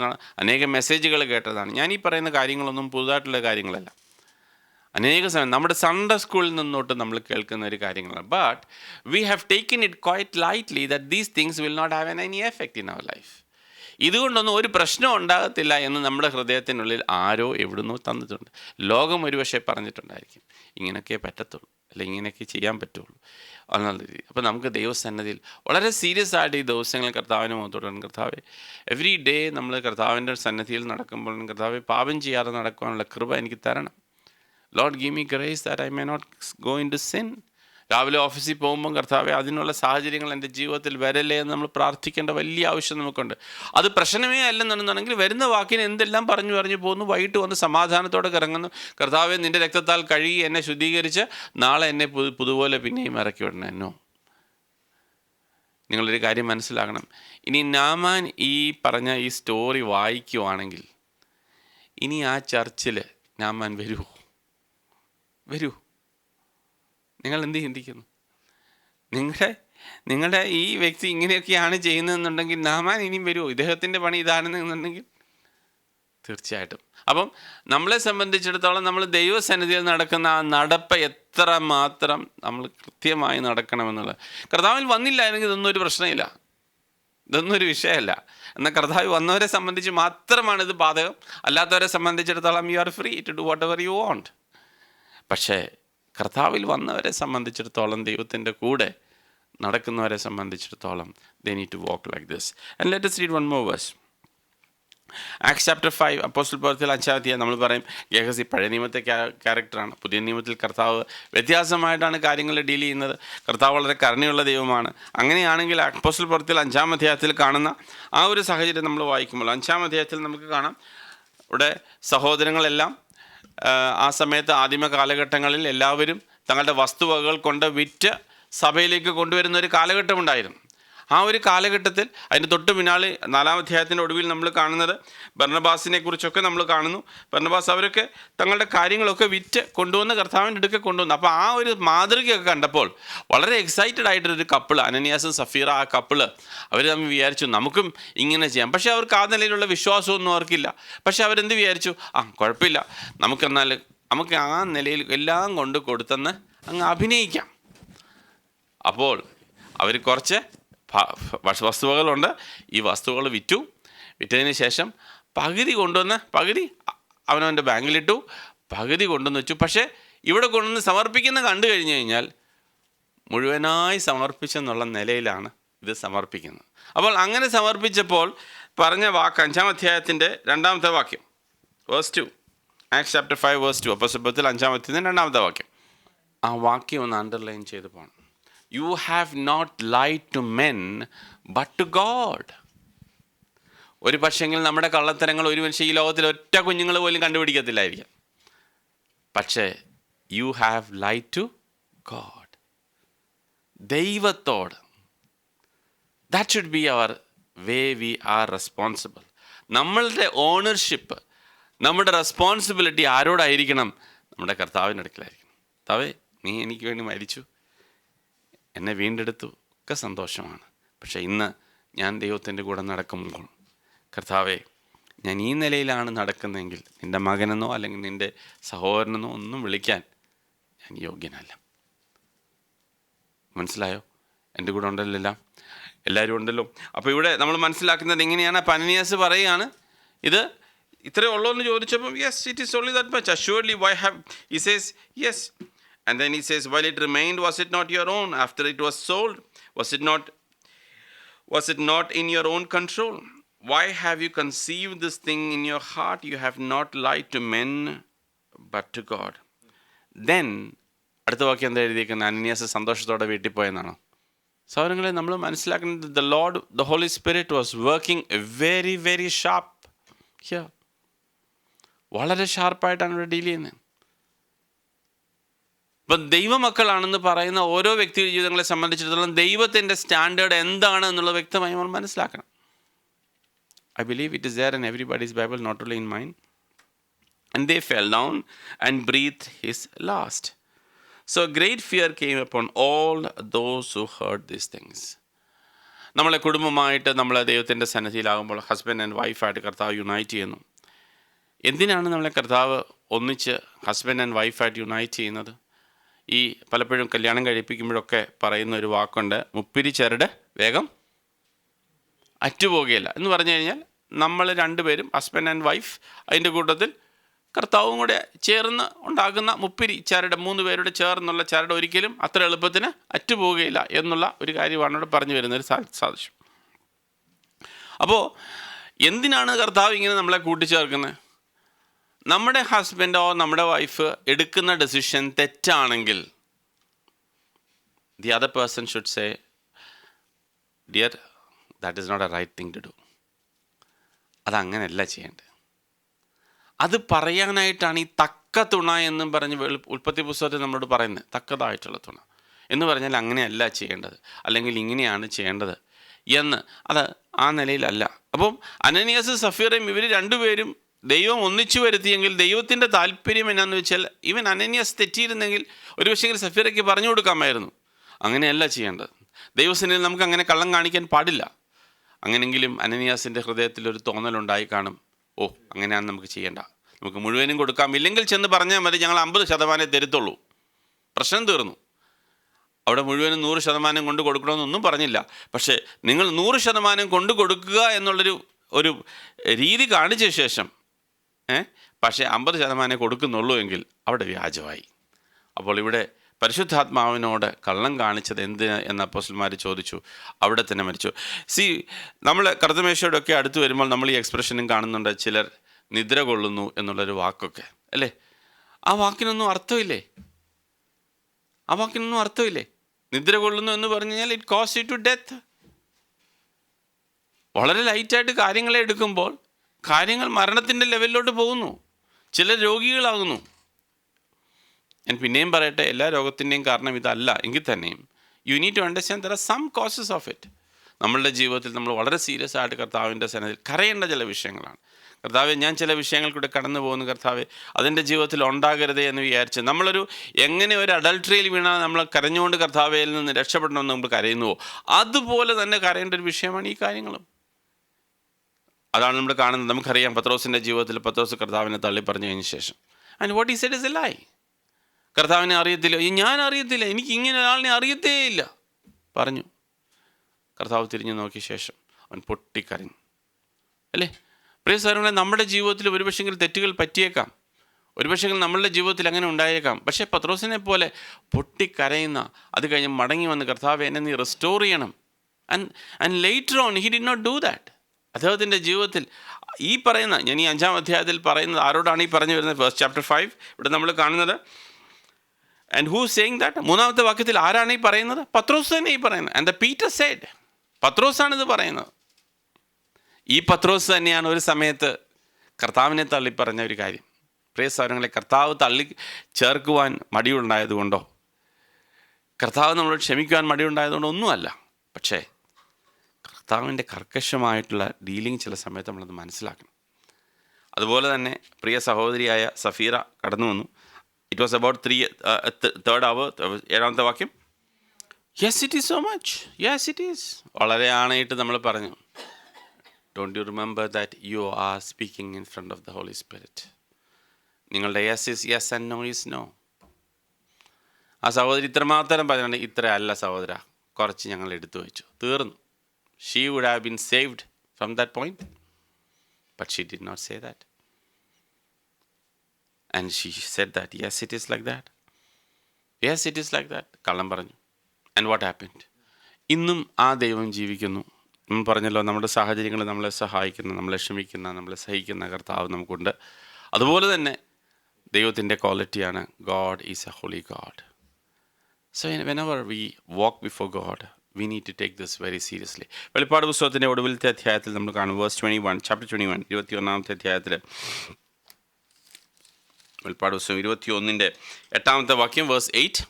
അനേകം മെസ്സേജുകൾ കേട്ടതാണ്. ഞാൻ ഈ പറയുന്ന കാര്യങ്ങളൊന്നും പുതുതായിട്ടുള്ള കാര്യങ്ങളല്ല. അനേക സമയം നമ്മുടെ സൺഡേ സ്കൂളിൽ നിന്നോട്ട് നമ്മൾ കേൾക്കുന്ന ഒരു കാര്യങ്ങളാണ്. But we have taken it quite lightly that these things will not have any effect in our life. ഇതുകൊണ്ടൊന്നും ഒരു പ്രശ്നം ഉണ്ടാകത്തില്ല എന്ന് നമ്മുടെ ഹൃദയത്തിനുള്ളിൽ ആരോ എവിടുന്നോ തന്നിട്ടുണ്ട്. ലോകം ഒരുപക്ഷെ പറഞ്ഞിട്ടുണ്ടായിരിക്കും ഇങ്ങനെയൊക്കെ പറ്റത്തുള്ളൂ, അല്ലെങ്കിൽ ഇങ്ങനെയൊക്കെ ചെയ്യാൻ പറ്റുള്ളൂ എന്നുള്ള രീതി. അപ്പോൾ നമുക്ക് ദൈവസന്നിധിയിൽ വളരെ സീരിയസ് ആയിട്ട് ഈ ദിവസങ്ങളിൽ കർത്താവിന് മുഖത്തോട്ട് കർത്താവെ എവറി ഡേ നമ്മൾ കർത്താവിൻ്റെ സന്നിധിയിൽ നടക്കുമ്പോൾ കർത്താവെ പാപം ചെയ്യാതെ നടക്കാനുള്ള കൃപ എനിക്ക് തരണം. Lord give me grace that I may not go into sin. രാവിലെ ഓഫീസിൽ പോകുമ്പം കർത്താവെ അതിനുള്ള സാഹചര്യങ്ങൾ എൻ്റെ ജീവിതത്തിൽ വരല്ലേ എന്ന് നമ്മൾ പ്രാർത്ഥിക്കേണ്ട വലിയ ആവശ്യം നമുക്കുണ്ട്. അത് പ്രശ്നമേ അല്ലെന്നുണ്ടെന്നുണ്ടെങ്കിൽ വരുന്ന വാക്കിന് എന്തെല്ലാം പറഞ്ഞു പോകുന്നു, വൈകിട്ട് വന്ന് സമാധാനത്തോടെ ഇറങ്ങുന്നു. കർത്താവെ നിൻ്റെ രക്തത്താൽ കഴുകി എന്നെ ശുദ്ധീകരിച്ച് നാളെ എന്നെ പുതുപോലെ പിന്നെയും ഇറക്കി വിടണം. എന്നോ നിങ്ങളൊരു കാര്യം മനസ്സിലാക്കണം. ഇനി നാമാൻ ഈ പറഞ്ഞ ഈ സ്റ്റോറി വായിക്കുവാണെങ്കിൽ ഇനി ആ ചർച്ചിൽ നാമാൻ വരൂ? നിങ്ങൾ എന്ത് ചിന്തിക്കുന്നു? നിങ്ങളുടെ ഈ വ്യക്തി ഇങ്ങനെയൊക്കെയാണ് ചെയ്യുന്നതെന്നുണ്ടെങ്കിൽ നാമാൻ ഇനിയും വരുമോ? ഇദ്ദേഹത്തിൻ്റെ പണി ഇതാണെന്നുണ്ടെങ്കിൽ തീർച്ചയായിട്ടും. അപ്പം നമ്മളെ സംബന്ധിച്ചിടത്തോളം നമ്മൾ ദൈവസന്നിധിയിൽ നടക്കുന്ന ആ നടപ്പ് എത്ര മാത്രം നമ്മൾ കൃത്യമായി നടക്കണമെന്നുള്ളത്. കർത്താവിൽ വന്നില്ലായിരുന്നെങ്കിൽ ഇതൊന്നും ഒരു പ്രശ്നമില്ല, ഇതൊന്നും ഒരു വിഷയമല്ല. എന്നാൽ കർത്താവ് വന്നവരെ സംബന്ധിച്ച് മാത്രമാണ് ഇത് ബാധകം. അല്ലാത്തവരെ സംബന്ധിച്ചിടത്തോളം you are free to do whatever you want. പക്ഷേ കർത്താവിൽ വന്നവരെ സംബന്ധിച്ചിടത്തോളം, ദൈവത്തിൻ്റെ കൂടെ നടക്കുന്നവരെ സംബന്ധിച്ചിടത്തോളം they need to walk like this. And let us read one more verse. Acts chapter 5, അപ്പോസ്തല പ്രവൃത്തിയിൽ 5-ാം അധ്യായം. നമ്മൾ പറയും ഗഹസി പഴയ നിയമത്തെ ക്യാരക്ടറാണ്, പുതിയ നിയമത്തിൽ കർത്താവ് വ്യത്യാസമായിട്ടാണ് കാര്യങ്ങൾ ഡീൽ ചെയ്യുന്നത്. കർത്താവ് വളരെ കരുണയുള്ള ദൈവമാണ്. അങ്ങനെയാണെങ്കിൽ അപ്പോസ്തല പ്രവൃത്തിയിൽ 5-ാം അധ്യായത്തിൽ കാണുന്ന ആ ഒരു സാഹചര്യം നമ്മൾ വായിക്കുമ്പോൾ 5-ാം അധ്യായത്തിൽ നമുക്ക് കാണാം, ഇവിടെ സഹോദരങ്ങളെല്ലാം ആ സമയത്ത് ആദിമ കാലഘട്ടങ്ങളിൽ എല്ലാവരും തങ്ങളുടെ വസ്തുവകകൾ കൊണ്ട് വിറ്റ് സഭയിലേക്ക് കൊണ്ടുവരുന്ന ഒരു കാലഘട്ടമുണ്ടായിരുന്നു. ആ ഒരു കാലഘട്ടത്തിൽ അതിൻ്റെ തൊട്ട് പിന്നാലെ 4-ാം അധ്യായത്തിൻ്റെ ഒടുവിൽ നമ്മൾ കാണുന്നത് ബർന്നബാസിനെ കുറിച്ചൊക്കെ നമ്മൾ കാണുന്നു. ബർന്നബാസ് അവരൊക്കെ തങ്ങളുടെ കാര്യങ്ങളൊക്കെ വിറ്റ് കൊണ്ടുവന്ന് കർത്താവിൻ്റെ അടുക്കെ കൊണ്ടുവന്നു. അപ്പോൾ ആ ഒരു മാതൃകയൊക്കെ കണ്ടപ്പോൾ വളരെ എക്സൈറ്റഡ് ആയിട്ടൊരു കപ്പിള്, അനനിയാസും സഫീറ, ആ കപ്പിള് അവർ തമ്മിൽ വിചാരിച്ചു നമുക്കും ഇങ്ങനെ ചെയ്യാം. പക്ഷേ അവർക്ക് ആ നിലയിലുള്ള വിശ്വാസമൊന്നും അവർക്കില്ല. പക്ഷേ അവരെന്ത് വിചാരിച്ചു, കുഴപ്പമില്ല, നമുക്ക് ആ നിലയിൽ എല്ലാം കൊണ്ട് കൊടുത്തെന്ന് അങ്ങ് അഭിനയിക്കാം. അപ്പോൾ അവർ കുറച്ച് വസ്തുവകളുണ്ട്, ഈ വസ്തുക്കൾ വിറ്റതിന് ശേഷം പകുതി കൊണ്ടുവന്ന് പകുതി അവനവൻ്റെ ബാങ്കിലിട്ടു, പകുതി കൊണ്ടുവന്ന് വെച്ചു. പക്ഷേ ഇവിടെ കൊണ്ടുവന്ന് സമർപ്പിക്കുന്ന കണ്ടു കഴിഞ്ഞ് കഴിഞ്ഞാൽ മുഴുവനായി സമർപ്പിച്ചെന്നുള്ള നിലയിലാണ് ഇത് സമർപ്പിക്കുന്നത്. അപ്പോൾ അങ്ങനെ സമർപ്പിച്ചപ്പോൾ പറഞ്ഞ വാക്ക് 5-ാം അധ്യായത്തിൻ്റെ 2-ാമത്തെ വാക്യം, വേഴ്സ് 2, ആക്ട്സ് ചാപ്റ്റർ 5 വേഴ്സ് 2, അപ്പോസ്തല പ്രവൃത്തിയിൽ 5-ാം അധ്യായത്തിൻ്റെ 2-ാമത്തെ വാക്യം. ആ വാക്യം ഒന്ന് അണ്ടർലൈൻ ചെയ്ത് പോകണം. You have not lied to men but to God. ഒരു പക്ഷെങ്കിൽ നമ്മുടെ കള്ളത്തരങ്ങൾ ഒരു മനുഷ്യ ഈ ലോകത്തിൽ ഒറ്റ കുഞ്ഞുങ്ങൾ പോലും കണ്ടുപിടിക്കത്തില്ലായിരിക്കാം. പക്ഷേ you have lied to God. ദൈവത്തോട്. That should be our way we are responsible. നമ്മളുടെ ഓണർഷിപ്പ്, നമ്മുടെ റെസ്പോൺസിബിലിറ്റി ആരോടായിരിക്കണം? നമ്മുടെ കർത്താവിൻ്റെ അടുക്കലായിരിക്കണം. കർത്താവേ, നീ എനിക്ക് വേണ്ടി മരിച്ചു, എന്നെ വീണ്ടെടുത്തു ഒക്കെ സന്തോഷമാണ്. പക്ഷേ ഇന്ന് ഞാൻ ദൈവത്തിൻ്റെ കൂടെ നടക്കുമ്പോൾ കർത്താവേ, ഞാൻ ഈ നിലയിലാണ് നടക്കുന്നതെങ്കിൽ നിൻ്റെ മകനെന്നോ അല്ലെങ്കിൽ നിൻ്റെ സഹോദരനെന്നോ ഒന്നും വിളിക്കാൻ ഞാൻ യോഗ്യനല്ല. മനസ്സിലായോ? എൻ്റെ കൂടെ ഉണ്ടല്ലോ, എല്ലാവരും ഉണ്ടല്ലോ. അപ്പോൾ ഇവിടെ നമ്മൾ മനസ്സിലാക്കുന്നത് എങ്ങനെയാണ്? അനനിയാസ് പറയുകയാണ്, ഇത് ഇത്രയേ ഉള്ളൂ എന്ന് ചോദിച്ചപ്പം yes, it is only that much. Assuredly why have, he says yes. And then he says while it remained, was it not your own? After it was sold, was it not in your own control? Why have you conceived this thing in your heart? You have not lied to men but to God. Then അടുത്ത വാക്യം എന്താ എഴുതിയിരിക്കുന്നത്? Ananias സന്തോഷത്തോടെ വീട്ടിൽ പോയെന്നാണോ? സഹോദരങ്ങളെ, നമ്മൾ മനസ്സിലാക്കുന്നത് the Holy Spirit was working very very sharp here. വളരെ ഷാർപ്പായിട്ടാണ് ഇവിടെ ഡീൽ ചെയ്യുന്നത്. ഇപ്പം ദൈവമക്കളാണെന്ന് പറയുന്ന ഓരോ വ്യക്തി ജീവിതങ്ങളെ സംബന്ധിച്ചിടത്തോളം ദൈവത്തിൻ്റെ സ്റ്റാൻഡേർഡ് എന്താണ് എന്നുള്ളത് വ്യക്തമായി നമ്മൾ മനസ്സിലാക്കണം. I believe it is there in everybody's Bible, not only in mine. And they fell down and breathed his last. So great fear came upon all those who heard these things. നമ്മളെ കുടുംബമായിട്ട് നമ്മൾ ദൈവത്തിൻ്റെ സന്നിധിയിലാകുമ്പോൾ husband and വൈഫായിട്ട് കർത്താവ് unite ചെയ്യുന്നു. എന്തിനാണ് നമ്മളെ കർത്താവ് ഒന്നിച്ച് ഹസ്ബൻഡ് ആൻഡ് വൈഫായിട്ട് യുണൈറ്റ് ചെയ്യുന്നത്? ഈ പലപ്പോഴും കല്യാണം കഴിപ്പിക്കുമ്പോഴൊക്കെ പറയുന്ന ഒരു വാക്കുണ്ട്, മുപ്പിരി ചരട് വേഗം അറ്റുപോകുകയില്ല എന്ന് പറഞ്ഞു കഴിഞ്ഞാൽ നമ്മൾ രണ്ടുപേരും ഹസ്ബൻഡ് ആൻഡ് വൈഫ്, അതിൻ്റെ കൂട്ടത്തിൽ കർത്താവും കൂടെ ചേർന്ന് ഉണ്ടാകുന്ന മുപ്പിരി ചരട്, 3 പേരുടെ ചേർന്നുള്ള ചരട് ഒരിക്കലും അത്ര എളുപ്പത്തിന് അറ്റുപോകുകയില്ല എന്നുള്ള ഒരു കാര്യമാണ് ഇവിടെ പറഞ്ഞു വരുന്നൊരു സാദൃശ്യം. അപ്പോൾ എന്തിനാണ് കർത്താവ് ഇങ്ങനെ നമ്മളെ കൂട്ടിച്ചേർക്കുന്നത്? നമ്മുടെ ഹസ്ബൻഡോ നമ്മുടെ വൈഫ് എടുക്കുന്ന ഡെസിഷൻ തെറ്റാണെങ്കിൽ the other person should say, dear, that is not a right thing to do. അതങ്ങനെയല്ല ചെയ്യേണ്ടത്. അത് പറയാനായിട്ടാണ് ഈ തക്ക തുണ എന്നും പറഞ്ഞ് ഉൽപ്പത്തി പുസ്തകത്തിൽ നമ്മളോട് പറയുന്നത്. തക്കതായിട്ടുള്ള തുണ എന്ന് പറഞ്ഞാൽ അങ്ങനെയല്ല ചെയ്യേണ്ടത്, അല്ലെങ്കിൽ ഇങ്ങനെയാണ് ചെയ്യേണ്ടത് എന്ന്, അത് ആ നിലയിലല്ല. അപ്പം അനനിയാസ് സഫീറയും ഇവർ രണ്ടുപേരും ദൈവം ഒന്നിച്ചു വരുത്തിയെങ്കിൽ ദൈവത്തിൻ്റെ താല്പര്യം എന്നാന്ന് വെച്ചാൽ, ഇവൻ അനനിയാസ് തെറ്റിയിരുന്നെങ്കിൽ ഒരു പക്ഷേ സഫീറയ്ക്ക് പറഞ്ഞു കൊടുക്കാമായിരുന്നു. അങ്ങനെയല്ല ചെയ്യേണ്ടത്. ദൈവസന്നിധിയിൽ നമുക്ക് അങ്ങനെ കള്ളം കാണിക്കാൻ പാടില്ല. അങ്ങനെയെങ്കിലും അനനിയാസിൻ്റെ ഹൃദയത്തിൽ ഒരു തോന്നലുണ്ടായി കാണും, ഓ അങ്ങനെയാണ് നമുക്ക് ചെയ്യേണ്ട, നമുക്ക് മുഴുവനും കൊടുക്കാം, ഇല്ലെങ്കിൽ ചെന്ന് പറഞ്ഞാൽ മതി, ഞങ്ങൾ 50% തരുത്തുള്ളൂ, പ്രശ്നം തീർന്നു. അവിടെ മുഴുവനും 100% കൊണ്ട് കൊടുക്കണമെന്നൊന്നും പറഞ്ഞില്ല. പക്ഷേ നിങ്ങൾ 100% കൊണ്ട് കൊടുക്കുക എന്നുള്ളൊരു രീതി കാണിച്ച ശേഷം പക്ഷേ 50% കൊടുക്കുന്നുള്ളൂ എങ്കിൽ അവിടെ വ്യാജമായി. അപ്പോൾ ഇവിടെ പരിശുദ്ധാത്മാവിനോട് കള്ളം കാണിച്ചത് എന്തിന് എന്ന് അപ്പോസ്തലന്മാർ ചോദിച്ചു. അവിടെ തന്നെ മരിച്ചു. നമ്മൾ കർത്തമേശയോടൊക്കെ അടുത്ത് വരുമ്പോൾ നമ്മൾ ഈ എക്സ്പ്രഷനും കാണുന്നുണ്ട്, ചിലർ നിദ്ര കൊള്ളുന്നു എന്നുള്ളൊരു വാക്കൊക്കെ അല്ലേ. ആ വാക്കിനൊന്നും അർത്ഥമില്ലേ? നിദ്ര കൊള്ളുന്നു എന്ന് പറഞ്ഞു കഴിഞ്ഞാൽ it cost you to death. വളരെ ലൈറ്റായിട്ട് കാര്യങ്ങളെ എടുക്കുമ്പോൾ കാര്യങ്ങൾ മരണത്തിൻ്റെ ലെവലിലോട്ട് പോകുന്നു. ചിലർ രോഗികളാകുന്നു. ഞാൻ പിന്നെയും പറയട്ടെ, എല്ലാ രോഗത്തിൻ്റെയും കാരണം ഇതല്ല എങ്കിൽ തന്നെയും you need to understand there are some causes of it. നമ്മളുടെ ജീവിതത്തിൽ നമ്മൾ വളരെ സീരിയസ് ആയിട്ട് കർത്താവിൻ്റെ സന്നിധിയിൽ കരയേണ്ട ചില വിഷയങ്ങളാണ്. കർത്താവെ, ഞാൻ ചില വിഷയങ്ങൾ കൂടെ കടന്നു പോകുന്നു, കർത്താവെ അതെൻ്റെ ജീവിതത്തിൽ ഉണ്ടാകരുതേ എന്ന് വിചാരിച്ച് എങ്ങനെ ഒരു അഡൾട്ടറിയിൽ വീണാൽ നമ്മൾ കരഞ്ഞുകൊണ്ട് കർത്താവയിൽ നിന്ന് രക്ഷപ്പെടണമെന്ന് നമ്മൾ കരയുന്നുവോ, അതുപോലെ തന്നെ കരയേണ്ട ഒരു വിഷയമാണ് ഈ കാര്യങ്ങളും. അതാണ് നമ്മൾ കാണുന്നത്. നമുക്കറിയാം പത്രോസിൻ്റെ ജീവിതത്തിൽ പത്രോസ് കർത്താവിനെ തള്ളി പറഞ്ഞു കഴിഞ്ഞ ശേഷം and what he said is a lie. കർത്താവിനെ അറിയത്തില്ല, ഞാൻ അറിയത്തില്ല, എനിക്ക് ഇങ്ങനെ ഒരാളിനെ അറിയത്തേ ഇല്ല പറഞ്ഞു. കർത്താവ് തിരിഞ്ഞു നോക്കിയ ശേഷം അവൻ പൊട്ടിക്കരഞ്ഞു അല്ലേ. പ്രിയ സഹോദരങ്ങളെ, നമ്മുടെ ജീവിതത്തിൽ ഒരുപക്ഷെങ്കിൽ തെറ്റുകൾ പറ്റിയേക്കാം, ഒരുപക്ഷെങ്കിൽ നമ്മളുടെ ജീവിതത്തിൽ അങ്ങനെ ഉണ്ടായേക്കാം. പക്ഷേ പത്രോസിനെ പോലെ പൊട്ടിക്കരയുന്ന, അത് കഴിഞ്ഞ് മടങ്ങി വന്ന് കർത്താവെ എന്നെ നീ റെസ്റ്റോർ ചെയ്യണം. And later on he did not do that. അദ്ദേഹത്തിൻ്റെ ജീവിതത്തിൽ ഈ പറയുന്ന, ഞാൻ ഈ 5-ാം അധ്യായത്തിൽ പറയുന്നത് ആരോടാണ് ഈ പറഞ്ഞു വരുന്നത്? ഫസ്റ്റ് ചാപ്റ്റർ 5 ഇവിടെ നമ്മൾ കാണുന്നത്. And who saying that? 3-ാമത്തെ വാക്യത്തിൽ ആരാണ് ഈ പറയുന്നത്? പത്രോസ് തന്നെ ഈ പറയുന്നത്. ആൻഡ് ദ പീറ്റർ സെഡ്, പത്രോസാണിത് പറയുന്നത്. ഈ പത്രോസ് തന്നെയാണ് ഒരു സമയത്ത് കർത്താവിനെ തള്ളി പറഞ്ഞ ഒരു കാര്യം. പ്രിയ സഹോദരങ്ങളെ, കർത്താവ് തള്ളി ചേർക്കുവാൻ മടിയുണ്ടായതുകൊണ്ടോ, കർത്താവ് നമ്മളോട് ക്ഷമിക്കുവാൻ മടിയുണ്ടായതുകൊണ്ടോ ഒന്നുമല്ല. പക്ഷേ കർത്താവിൻ്റെ കർക്കശമായിട്ടുള്ള ഡീലിംഗ് ചില സമയത്ത് നമ്മളത് മനസ്സിലാക്കണം. അതുപോലെ തന്നെ പ്രിയ സഹോദരിയായ സഫീറ കടന്നു വന്നു. It was about 3rd hour, 7-ാമത്തെ വാക്യം. Yes it is so much, yes it is. വളരെ ആണായിട്ട് നമ്മൾ പറഞ്ഞു. Don't you remember that you are speaking in front of the Holy Spirit. നിങ്ങളുടെ yes is yes and no is no. ആ സഹോദരി ഇത്രമാത്രം പറഞ്ഞാണ്, ഇത്ര അല്ല സഹോദര, കുറച്ച് ഞങ്ങൾ എടുത്തു വെച്ചു, തീർന്നു. She would have been saved from that point, but she did not say that. And she said that yes it is like that, yes it is like that. കള്ളം പറഞ്ഞു. And what happened? ഇന്നും ആ ദൈവം ജീവിക്കുന്നു. നമ്മൾ പറഞ്ഞല്ലോ, നമ്മുടെ സാഹചര്യങ്ങൾ നമ്മളെ സഹായിക്കുന്ന, നമ്മളെ ക്ഷമിക്കുന്ന, നമ്മളെ സഹിക്കുന്ന കർത്താവ് നമുക്കുണ്ട്. അതുപോലെ തന്നെ ദൈവത്തിൻ്റെ ക്വാളിറ്റിയാണ് God is a holy God. So whenever we walk before God we need to take this very seriously. വെളിപ്പാട് പുസ്തകത്തിൻ്റെ ഒടുവിലത്തെ അധ്യായത്തിൽ നമ്മൾ കാണും, വേഴ്സ് 21, ചാപ്റ്റർ 21, 21-ാമത്തെ അധ്യായത്തിൽ, വെളിപ്പാട് പുസ്തകം 21-ന്റെ 8-ാമത്തെ വാക്യം, വേഴ്സ് 8,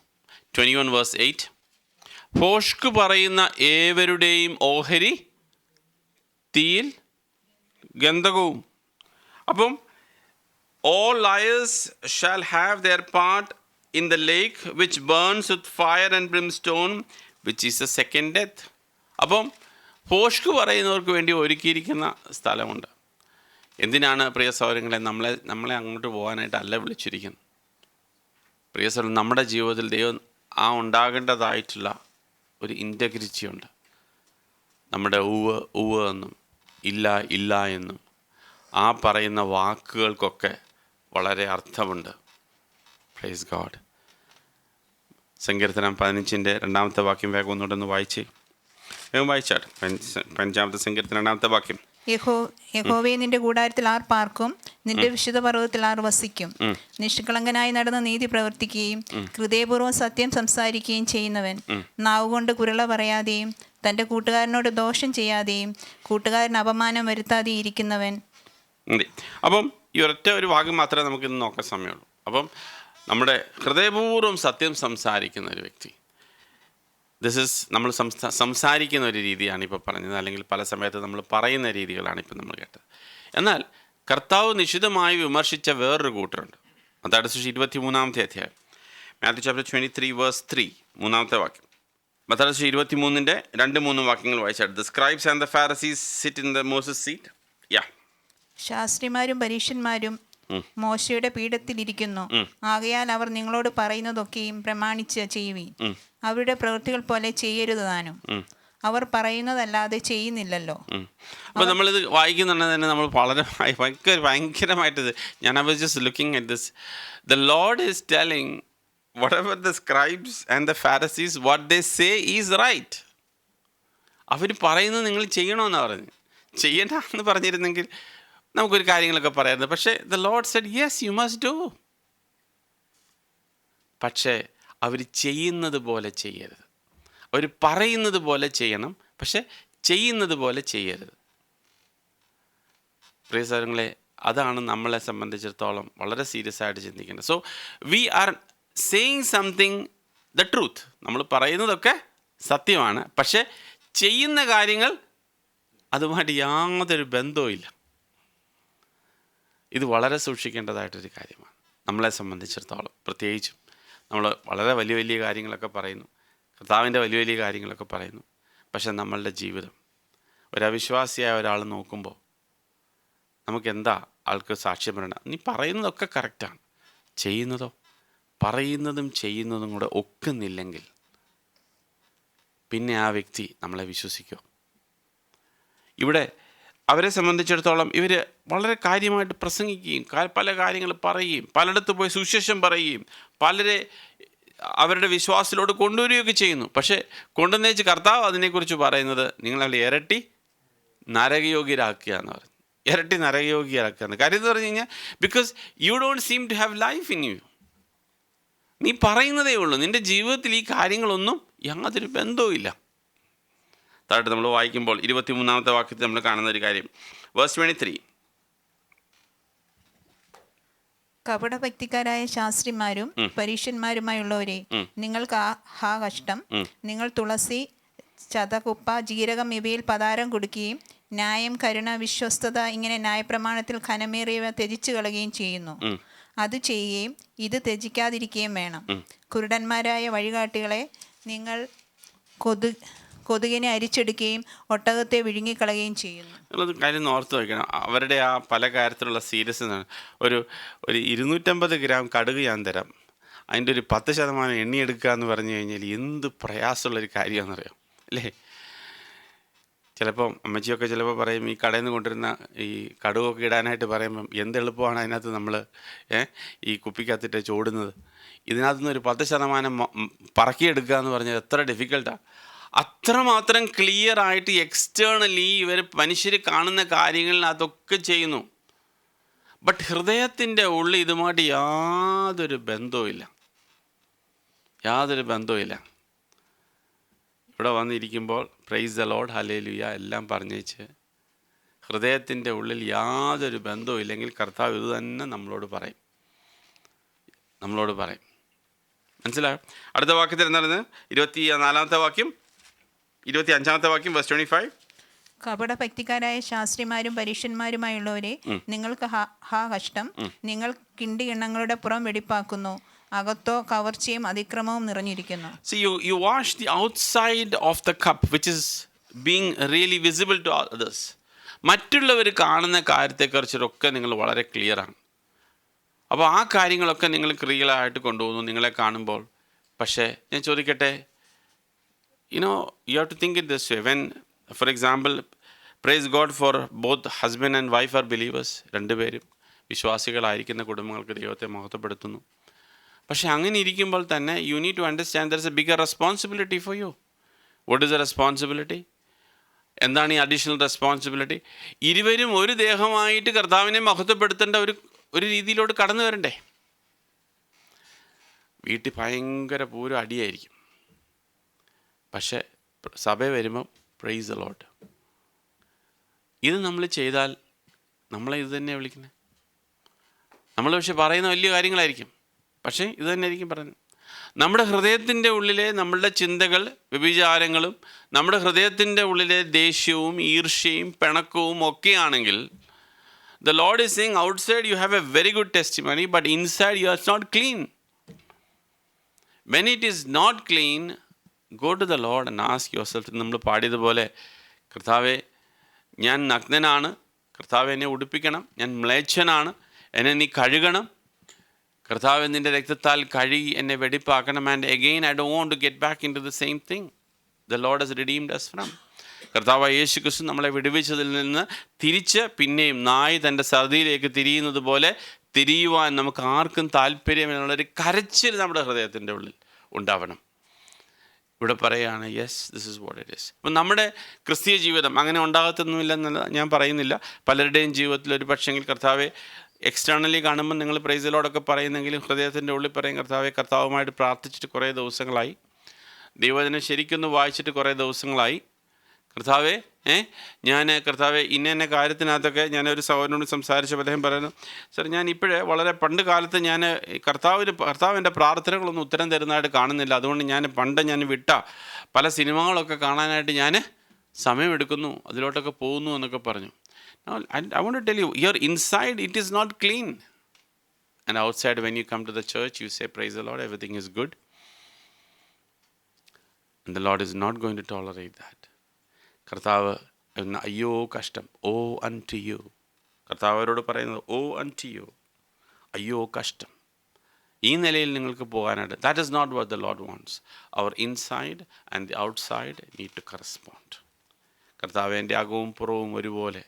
21 വേഴ്സ് 8. ഭോഷ്ക് പറയുന്ന ഏവരുടെയും ഓഹരി തീയിൽ ഗന്ധകവും. അപ്പം all liars shall have their part in the lake which burns with fire and brimstone, which is the second death. അപ്പം ഭോഷ്ക് പറയുന്നവർക്ക് വേണ്ടി ഒരുക്കിയിരിക്കുന്ന സ്ഥലമുണ്ട്. എന്തിനാണ് പ്രിയ സഹോദരങ്ങളെ നമ്മളെ അങ്ങോട്ട് പോകാനായിട്ടല്ല വിളിച്ചിരിക്കുന്നത്. പ്രിയ സഹോദരൻ, നമ്മുടെ ജീവിതത്തിൽ ദൈവം ആ ഉണ്ടാകേണ്ടതായിട്ടുള്ള ഒരു ഇൻറ്റഗ്രിറ്റി ഉണ്ട്. നമ്മുടെ ഉവ്വ് ഉവ്വ് എന്നും ഇല്ല ഇല്ല എന്നും ആ പറയുന്ന വാക്കുകൾക്കൊക്കെ വളരെ അർത്ഥമുണ്ട്. Praise God. സങ്കീർത്തനം 15-ന്റെ 2-ാമത്തെ വാക്യം വേഗം ഒന്നുകൂടെ വായിച്ചേ. വേഗം വായിച്ചാട്ടെ. 5-ാമത്തെ സങ്കീർത്തനം 2-ാമത്തെ വാക്യം. യഹോവേ, നിന്റെ കൂടാരത്തിൽ ആർ പാർക്കും? നിന്റെ വിശുദ്ധ പർവ്വതത്തിൽ ആർ വസിക്കും? നിഷ്കളങ്കനായി നടന്ന് നീതി പ്രവർത്തിക്കുകയും ഹൃദയപൂർവ്വം സത്യം സംസാരിക്കുകയും ചെയ്യുന്നവൻ, നാവുകൊണ്ട് കുരള പറയാതെയും തൻ്റെ കൂട്ടുകാരനോട് ദോഷം ചെയ്യാതെയും കൂട്ടുകാരന് അപമാനം വരുത്താതെയും ഇരിക്കുന്നവൻ. അപ്പം ഈ ഒരൊറ്റ ഒരു ഭാഗം മാത്രമേ നമുക്കിന്ന് നോക്കാൻ സമയമുള്ളൂ. അപ്പം നമ്മുടെ ഹൃദയപൂർവ്വം സത്യം സംസാരിക്കുന്ന ഒരു വ്യക്തി, ദിസ് ഇസ് നമ്മൾ സംസാരിക്കുന്ന ഒരു രീതിയാണ് ഇപ്പോൾ പറഞ്ഞത്, അല്ലെങ്കിൽ പല സമയത്ത് നമ്മൾ പറയുന്ന രീതികളാണ് ഇപ്പം നമ്മൾ കേട്ടത്. എന്നാൽ കർത്താവ് നിശിതമായി വിമർശിച്ച വേറൊരു കൂട്ടരുണ്ട്. അതാണ് 23-ാമത്തെ അധ്യായം, മാത്യു ചാപ്റ്റർ 23 വേഴ്സ് 3, 3-ാമത്തെ വാക്യം. മത്തായി 23-ന്റെ 2-3 വാക്യങ്ങൾ വായിച്ചാൽ, the scribes and the Pharisees sit in the Moses seat. ശാസ്ത്രിമാരും പരീശന്മാരും മോശയുടെ പീഠത്തിലിരിക്കുന്നു. ആകയാൽ അവർ നിങ്ങളോട് പറയുന്നതൊക്കെയും പ്രമാണിച്ച് ചെയ്യുവീൻ. അവരുടെ പ്രവൃത്തികൾ പോലെ ചെയ്യരുത് താനും. അവർ പറയുന്നതല്ലാതെ ചെയ്യുന്നില്ലല്ലോ. അപ്പോൾ നമ്മളിത് വായിക്കുന്നുണ്ടെങ്കിൽ തന്നെ നമ്മൾ വളരെ ഭയങ്കരമായിട്ടിത്, ഞാൻ I was just looking at this. The Lord is telling whatever the scribes and the Pharisees, what they say is right. അവർ പറയുന്നത് നിങ്ങൾ ചെയ്യണമെന്നാണ് പറഞ്ഞു. ചെയ്യണ്ട എന്ന് പറഞ്ഞിരുന്നെങ്കിൽ നമുക്കൊരു കാര്യങ്ങളൊക്കെ പറയാറുണ്ട്. പക്ഷേ the Lord Z yes you must do. പക്ഷേ അവർ ചെയ്യുന്നത് പോലെ ചെയ്യരുത്. അവർ പറയുന്നത് പോലെ ചെയ്യണം, പക്ഷെ ചെയ്യുന്നത് പോലെ ചെയ്യരുത്. പ്രിയ സഹോദരങ്ങളെ, അതാണ് നമ്മളെ സംബന്ധിച്ചിടത്തോളം വളരെ സീരിയസ് ആയിട്ട് ചിന്തിക്കേണ്ടത്. So we are saying something the truth. നമ്മൾ പറയുന്നതൊക്കെ സത്യമാണ്, പക്ഷെ ചെയ്യുന്ന കാര്യങ്ങൾ അതുമായിട്ട് യാതൊരു ബന്ധവുമില്ല. ഇത് വളരെ സൂക്ഷിക്കേണ്ടതായിട്ടൊരു കാര്യമാണ് നമ്മളെ സംബന്ധിച്ചിടത്തോളം. പ്രത്യേകിച്ചും നമ്മൾ വളരെ വലിയ വലിയ കാര്യങ്ങളൊക്കെ പറയുന്നു, കർത്താവിൻ്റെ വലിയ വലിയ കാര്യങ്ങളൊക്കെ പറയുന്നു, പക്ഷെ നമ്മളുടെ ജീവിതം ഒരവിശ്വാസിയായ ഒരാൾ നോക്കുമ്പോൾ നമുക്കെന്താ ആൾക്ക് സാക്ഷ്യം പറയണം? നീ പറയുന്നതൊക്കെ കറക്റ്റാണ്, ചെയ്യുന്നതോ പറയുന്നതും ചെയ്യുന്നതും കൂടെ ഒക്കുന്നില്ലെങ്കിൽ പിന്നെ ആ വ്യക്തി നമ്മളെ വിശ്വസിക്കുമോ? ഇവിടെ അവരെ സംബന്ധിച്ചിടത്തോളം ഇവർ വളരെ കാര്യമായിട്ട് പ്രസംഗിക്കുകയും പല കാര്യങ്ങൾ പറയുകയും പലയിടത്ത് പോയി സുവിശേഷം പറയുകയും പലരെ അവരുടെ വിശ്വാസത്തിലോട് കൊണ്ടുവരികയൊക്കെ ചെയ്യുന്നു. പക്ഷേ കൊണ്ടുവന്നേച്ച് കർത്താവ് അതിനെക്കുറിച്ച് പറയുന്നത് നിങ്ങളവരെ ഇരട്ടി നരകയോഗ്യരാക്കുക എന്ന് പറഞ്ഞു. ഇരട്ടി നരകയോഗ്യരാക്കുക എന്ന് കാര്യം എന്ന് പറഞ്ഞു കഴിഞ്ഞാൽ, because you don't seem to have life in you. നീ പറയുന്നതേ ഉള്ളൂ, നിൻ്റെ ജീവിതത്തിൽ ഈ കാര്യങ്ങളൊന്നും യാതൊരു ബന്ധവുമില്ല. താഴോട്ട് നമ്മൾ വായിക്കുമ്പോൾ 23-ാമത്തെ വാക്യത്തിൽ നമ്മൾ കാണുന്ന ഒരു കാര്യം, വേഴ്സ് 23. കപടഭക്തിക്കാരായ ശാസ്ത്രിമാരും പരീശന്മാരുമായുള്ളവരെ, നിങ്ങൾക്ക് ഹാ കഷ്ടം. നിങ്ങൾ തുളസി, ചതകുപ്പ, ജീരകം ഇവയിൽ പതാരം കൊടുക്കുകയും ന്യായം, കരുണ, വിശ്വസ്തത ഇങ്ങനെ ന്യായപ്രമാണത്തിൽ ഘനമേറിയവ ത്യജിച്ചു കളയുകയും ചെയ്യുന്നു. അത് ചെയ്യുകയും ഇത് ത്യജിക്കാതിരിക്കുകയും വേണം. കുരുടന്മാരായ വഴികാട്ടികളെ, നിങ്ങൾ കൊതുകിനെ അരിച്ചെടുക്കുകയും ഒട്ടകത്തെ വിഴുങ്ങിക്കളയുകയും ചെയ്യുന്നു. നിങ്ങളത് കാര്യം ഓർത്ത് വയ്ക്കണം. അവരുടെ ആ പല കാര്യത്തിലുള്ള സീരിയസ് ഒരു 250 ഗ്രാം കടുക് ഞാൻ തരാം, അതിൻ്റെ ഒരു 10% എണ്ണി എടുക്കുക എന്ന് പറഞ്ഞു കഴിഞ്ഞാൽ എന്ത് പ്രയാസമുള്ളൊരു കാര്യമാണെന്നറിയാം അല്ലേ? ചിലപ്പം അമ്മച്ചിയൊക്കെ ചിലപ്പോൾ പറയും, ഈ കടയിൽ നിന്ന് കൊണ്ടുവരുന്ന ഈ കടുകൊക്കെ ഇടാനായിട്ട് പറയുമ്പം എന്ത് എളുപ്പമാണ് അതിനകത്ത് നമ്മൾ ഈ കുപ്പിക്കകത്തിട്ട് ചോടുന്നത്. ഇതിനകത്തുനിന്ന് ഒരു 10% പറക്കിയെടുക്കുക എന്ന് പറഞ്ഞാൽ എത്ര ഡിഫിക്കൽട്ടാണ്. അത്രമാത്രം ക്ലിയർ ആയിട്ട് എക്സ്റ്റേണലി ഇവർ മനുഷ്യർ കാണുന്ന കാര്യങ്ങളിനകത്തൊക്കെ ചെയ്യുന്നു. ബട്ട് ഹൃദയത്തിൻ്റെ ഉള്ളിൽ ഇതുമായിട്ട് യാതൊരു ബന്ധവുമില്ല. ഇവിടെ വന്നിരിക്കുമ്പോൾ പ്രൈസ് ദ ലോർഡ്, ഹല്ലേലൂയ എല്ലാം പറഞ്ഞേച്ച് ഹൃദയത്തിൻ്റെ ഉള്ളിൽ യാതൊരു ബന്ധവും ഇല്ലെങ്കിൽ കർത്താവ് ഇത് തന്നെ നമ്മളോട് പറയും. മനസ്സിലായോ? അടുത്ത വാക്യത്തിൽ എന്താണ്? 24-ാമത്തെ വാക്യം, 25-ാമത്തെ വാക്യം, വേഴ്സ് 25. കപടഭക്തിക്കാരായ ശാസ്ത്രിമാരും പരീക്ഷന്മാരുമായുള്ളവരെ, നിങ്ങൾക്ക് കഷ്ടം. നിങ്ങൾ കിണ്ടി എണ്ണങ്ങളുടെ പുറം വെടിപ്പാക്കുന്നു, അകത്തോ കവർച്ചയും അതിക്രമവും നിറഞ്ഞിരിക്കുന്നു. See, you wash the outside of the cup which is being really visible to others. മറ്റുള്ളവർ കാണുന്ന കാര്യത്തെക്കുറിച്ചൊക്കെ നിങ്ങൾ വളരെ ക്ലിയറാണ്. അപ്പോൾ ആ കാര്യങ്ങളൊക്കെ നിങ്ങൾ ക്ലിയറായിട്ട് കൊണ്ടുപോകുന്നു നിങ്ങളെ കാണുമ്പോൾ. പക്ഷേ ഞാൻ ചോദിക്കട്ടെ, you have to think it this way. When, for example, praise God for both husband and wife are believers. രണ്ടുപേരും വിശ്വാസികളായിരിക്കുന്ന കുടുംബങ്ങൾക്ക് ദൈവത്തെ മഹത്വപ്പെടുത്തുന്നു. പക്ഷെ അങ്ങനെ ഇരിക്കുമ്പോൾ തന്നെ you need to understand there is a bigger responsibility for you. What is the responsibility? എന്താണ് ഈ അഡീഷണൽ റെസ്പോൺസിബിലിറ്റി? ഇരുവരും ഒരു ദേഹമായിട്ട് കർത്താവിനെ മഹത്വപ്പെടുത്തേണ്ട ഒരു രീതിയിലോട്ട് കടന്നു വരണ്ടേ? വീട്ടിൽ ഭയങ്കര പൂരം അടിയായിരിക്കും, പക്ഷേ സഭ വരുമ്പോൾ പ്രൈസ് ദ ലോർഡ്. ഇത് നമ്മൾ ചെയ്താൽ നമ്മളെ ഇത് തന്നെ വിളിക്കുന്നത്. നമ്മൾ പക്ഷെ പറയുന്ന വലിയ കാര്യങ്ങളായിരിക്കും, പക്ഷേ ഇത് തന്നെ ആയിരിക്കും പറയുന്നത്. നമ്മുടെ ഹൃദയത്തിൻ്റെ ഉള്ളിലെ നമ്മളുടെ ചിന്തകൾ, വ്യഭിചാരങ്ങളും, നമ്മുടെ ഹൃദയത്തിൻ്റെ ഉള്ളിലെ ദേഷ്യവും ഈർഷ്യയും പിണക്കവും ഒക്കെയാണെങ്കിൽ, the Lord is saying outside you have a very good testimony, but inside you are not clean. When it is not clean, go to the Lord and ask yourself. നമ്മൾ പാടിയതുപോലെ, കർത്താവേ ഞാൻ നഗ്നനാണ്, കർത്താവെ എന്നെ ഉടുപ്പിക്കണം, ഞാൻ മ്ലേച്ഛനാണ്, എന്നെ നീ കഴുകണം, കർത്താവ് നിൻ്റെ രക്തത്താൽ കഴുകി എന്നെ വെടിപ്പാക്കണം. And again I don't want to get back into the same thing the Lord has redeemed us from. കർത്താവ് യേശു ക്രിസ്തു നമ്മളെ വിടുവിച്ചതിൽ നിന്ന് തിരിച്ച് പിന്നെയും നായി തൻ്റെ സതിയിലേക്ക് തിരിയുന്നത് പോലെ തിരിയുവാൻ നമുക്ക് ആർക്കും താല്പര്യമെന്നുള്ളൊരു കരച്ചിൽ നമ്മുടെ ഹൃദയത്തിൻ്റെ ഉള്ളിൽ ഉണ്ടാവണം. ഇവിടെ പറയുകയാണ്, yes this is what it is. അപ്പം നമ്മുടെ ക്രിസ്തീയ ജീവിതം അങ്ങനെ ഉണ്ടാകത്തൊന്നുമില്ലെന്നല്ല ഞാൻ പറയുന്നില്ല. പലരുടെയും ജീവിതത്തിൽ ഒരു പക്ഷെങ്കിൽ കർത്താവെ എക്സ്റ്റേണലി കാണുമ്പോൾ നിങ്ങൾ പ്രൈസിലോടൊക്കെ പറയുന്നെങ്കിലും ഹൃദയത്തിൻ്റെ ഉള്ളിൽ പറയും, കർത്താവുമായിട്ട് പ്രാർത്ഥിച്ചിട്ട് കുറേ ദിവസങ്ങളായി, ദൈവവചനം ശരിക്കൊന്ന് വായിച്ചിട്ട് കുറേ ദിവസങ്ങളായി, കർത്താവെ ഇന്ന കാര്യത്തിനകത്തൊക്കെ ഞാനൊരു സഹോദരനോട് സംസാരിച്ചപ്പോൾ അദ്ദേഹം പറയുന്നു, സാർ ഞാൻ ഇപ്പോഴേ വളരെ പണ്ട് കാലത്ത് ഞാൻ കർത്താവിൻ്റെ പ്രാർത്ഥനകളൊന്നും ഉത്തരം തരുന്നതായിട്ട് കാണുന്നില്ല, അതുകൊണ്ട് ഞാൻ വിട്ട പല സിനിമകളൊക്കെ കാണാനായിട്ട് ഞാൻ സമയമെടുക്കുന്നു, അതിലോട്ടൊക്കെ പോകുന്നു എന്നൊക്കെ പറഞ്ഞു. Now, I want to tell you, your inside it is not clean, and outside when you come to the church you say praise the Lord, everything is good, and the Lord is not going to tolerate that. കർത്താവ് അയ്യോ കഷ്ടം, ഓ unto you, കർത്താവ് അവരോട് പറയുന്നത് ഓ unto you, അയ്യോ കഷ്ടം. ഈ നിലയിൽ നിങ്ങൾക്ക് പോകാനായിട്ട്, that is not what the Lord wants. Our inside and the outside need to correspond. കർത്താവ് എൻ്റെ അകവും പുറവും ഒരുപോലെ